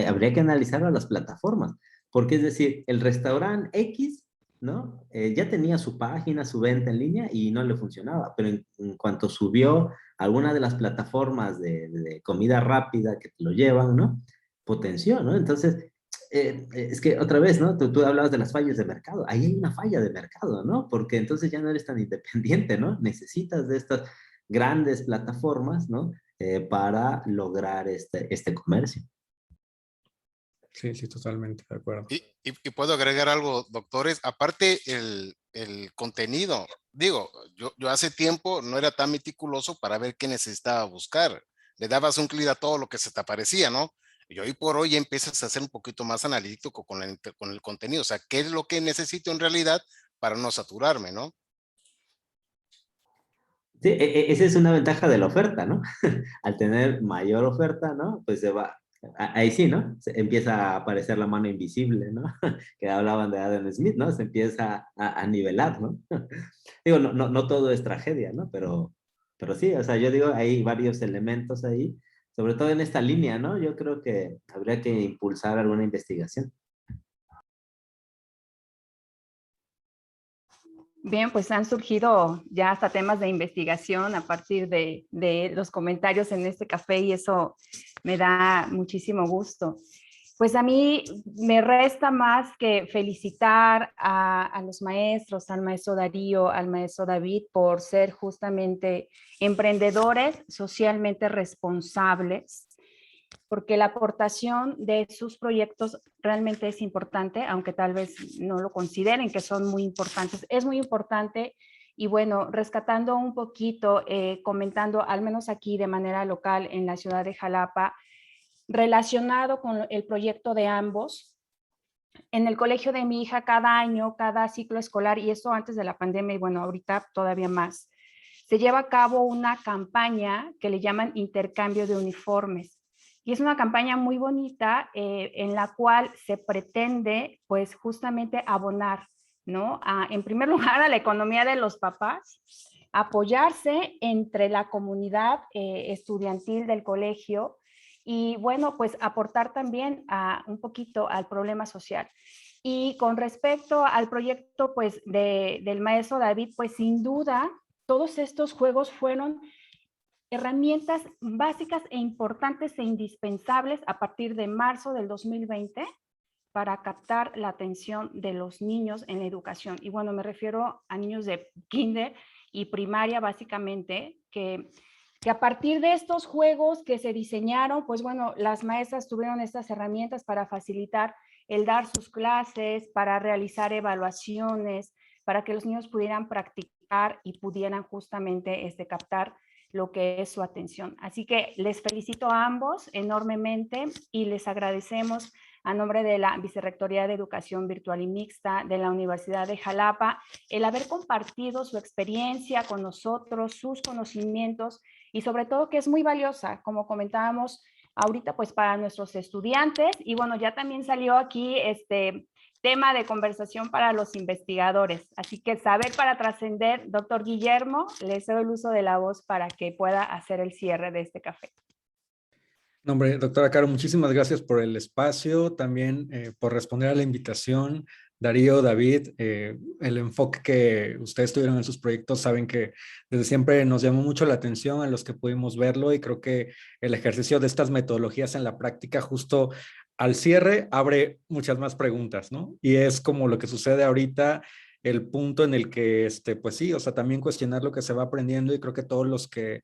habría que analizar a las plataformas, porque es decir, el restaurante X, ¿no? Ya tenía su página, su venta en línea y no le funcionaba, pero en cuanto subió alguna de las plataformas de comida rápida que te lo llevan, ¿no? Potenció, ¿no? Entonces, es que otra vez, ¿no? Tú hablabas de las fallas de mercado, ahí hay una falla de mercado, ¿no? Porque entonces ya no eres tan independiente, ¿no? Necesitas de estas grandes plataformas, ¿no? Para lograr este comercio. Sí, sí, totalmente de acuerdo. Y puedo agregar algo, doctores, aparte el contenido. Digo, yo hace tiempo no era tan meticuloso para ver qué necesitaba buscar. Le dabas un clic a todo lo que se te aparecía, ¿no? Y hoy por hoy empiezas a ser un poquito más analítico con el contenido. O sea, ¿qué es lo que necesito en realidad para no saturarme, ¿no? Sí, esa es una ventaja de la oferta, ¿no? Al tener mayor oferta, ¿no? Pues se va, ahí sí, ¿no? Se empieza a aparecer la mano invisible, ¿no? Que hablaban de Adam Smith, ¿no? Se empieza a nivelar, ¿no? Digo, no todo es tragedia, ¿no? Pero sí, o sea, yo digo, hay varios elementos ahí, sobre todo en esta línea, ¿no? Yo creo que habría que impulsar alguna investigación. Bien, pues han surgido ya hasta temas de investigación a partir de los comentarios en este café y eso me da muchísimo gusto. Pues a mí me resta más que felicitar a los maestros, al maestro Darío, al maestro David, por ser justamente emprendedores socialmente responsables, porque la aportación de sus proyectos realmente es importante, aunque tal vez no lo consideren que son muy importantes. Es muy importante y bueno, rescatando un poquito, comentando al menos aquí de manera local en la ciudad de Jalapa, relacionado con el proyecto de ambos. En el colegio de mi hija cada año, cada ciclo escolar, y eso antes de la pandemia y bueno, ahorita todavía más, se lleva a cabo una campaña que le llaman intercambio de uniformes. Y es una campaña muy bonita en la cual se pretende pues justamente abonar, ¿no? En primer lugar a la economía de los papás, apoyarse entre la comunidad estudiantil del colegio y bueno, pues aportar también un poquito al problema social. Y con respecto al proyecto pues del maestro David, pues sin duda todos estos juegos fueron herramientas básicas e importantes e indispensables a partir de marzo del 2020 para captar la atención de los niños en la educación. Y bueno, me refiero a niños de kinder y primaria básicamente, que a partir de estos juegos que se diseñaron, pues bueno, las maestras tuvieron estas herramientas para facilitar el dar sus clases, para realizar evaluaciones, para que los niños pudieran practicar y pudieran justamente captar lo que es su atención. Así que les felicito a ambos enormemente y les agradecemos a nombre de la Vicerrectoría de Educación Virtual y Mixta de la Universidad de Jalapa el haber compartido su experiencia con nosotros, sus conocimientos y sobre todo que es muy valiosa, como comentábamos, ahorita pues para nuestros estudiantes y bueno, ya también salió aquí este tema de conversación para los investigadores. Así que saber para trascender, doctor Guillermo, le cedo el uso de la voz para que pueda hacer el cierre de este café. No, hombre, doctora Caro, muchísimas gracias por el espacio, también por responder a la invitación. Darío, David, el enfoque que ustedes tuvieron en sus proyectos, saben que desde siempre nos llamó mucho la atención a los que pudimos verlo y creo que el ejercicio de estas metodologías en la práctica justo al cierre abre muchas más preguntas, ¿no? Y es como lo que sucede ahorita, el punto en el que, pues sí, o sea, también cuestionar lo que se va aprendiendo y creo que todos los que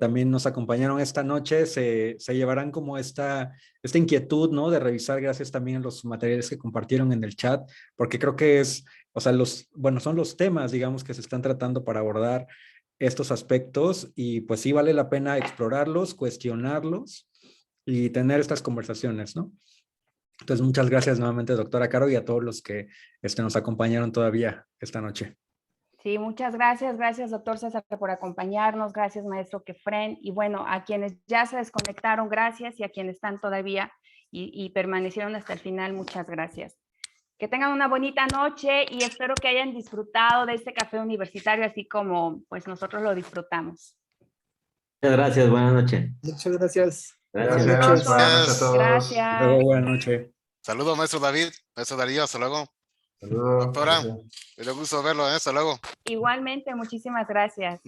también nos acompañaron esta noche se llevarán como esta inquietud, ¿no? De revisar gracias también a los materiales que compartieron en el chat, porque creo que es, o sea, son los temas, digamos, que se están tratando para abordar estos aspectos y pues sí vale la pena explorarlos, cuestionarlos y tener estas conversaciones, ¿no? Entonces, muchas gracias nuevamente, doctora Caro, y a todos los que nos acompañaron todavía esta noche. Sí, muchas gracias. Gracias, doctor César, por acompañarnos. Gracias, maestro Kefren. Y bueno, a quienes ya se desconectaron, gracias. Y a quienes están todavía y permanecieron hasta el final, muchas gracias. Que tengan una bonita noche y espero que hayan disfrutado de este café universitario, así como pues nosotros lo disfrutamos. Muchas gracias, buenas noches. Muchas gracias. Gracias. Buenas noches Buenas noches a todos. Gracias. Luego, buenas noches. Saludos, maestro David, maestro Darío, hasta luego. Saludos. Doctora, Gracias. me dio gusto verlo, hasta luego. Igualmente, muchísimas gracias.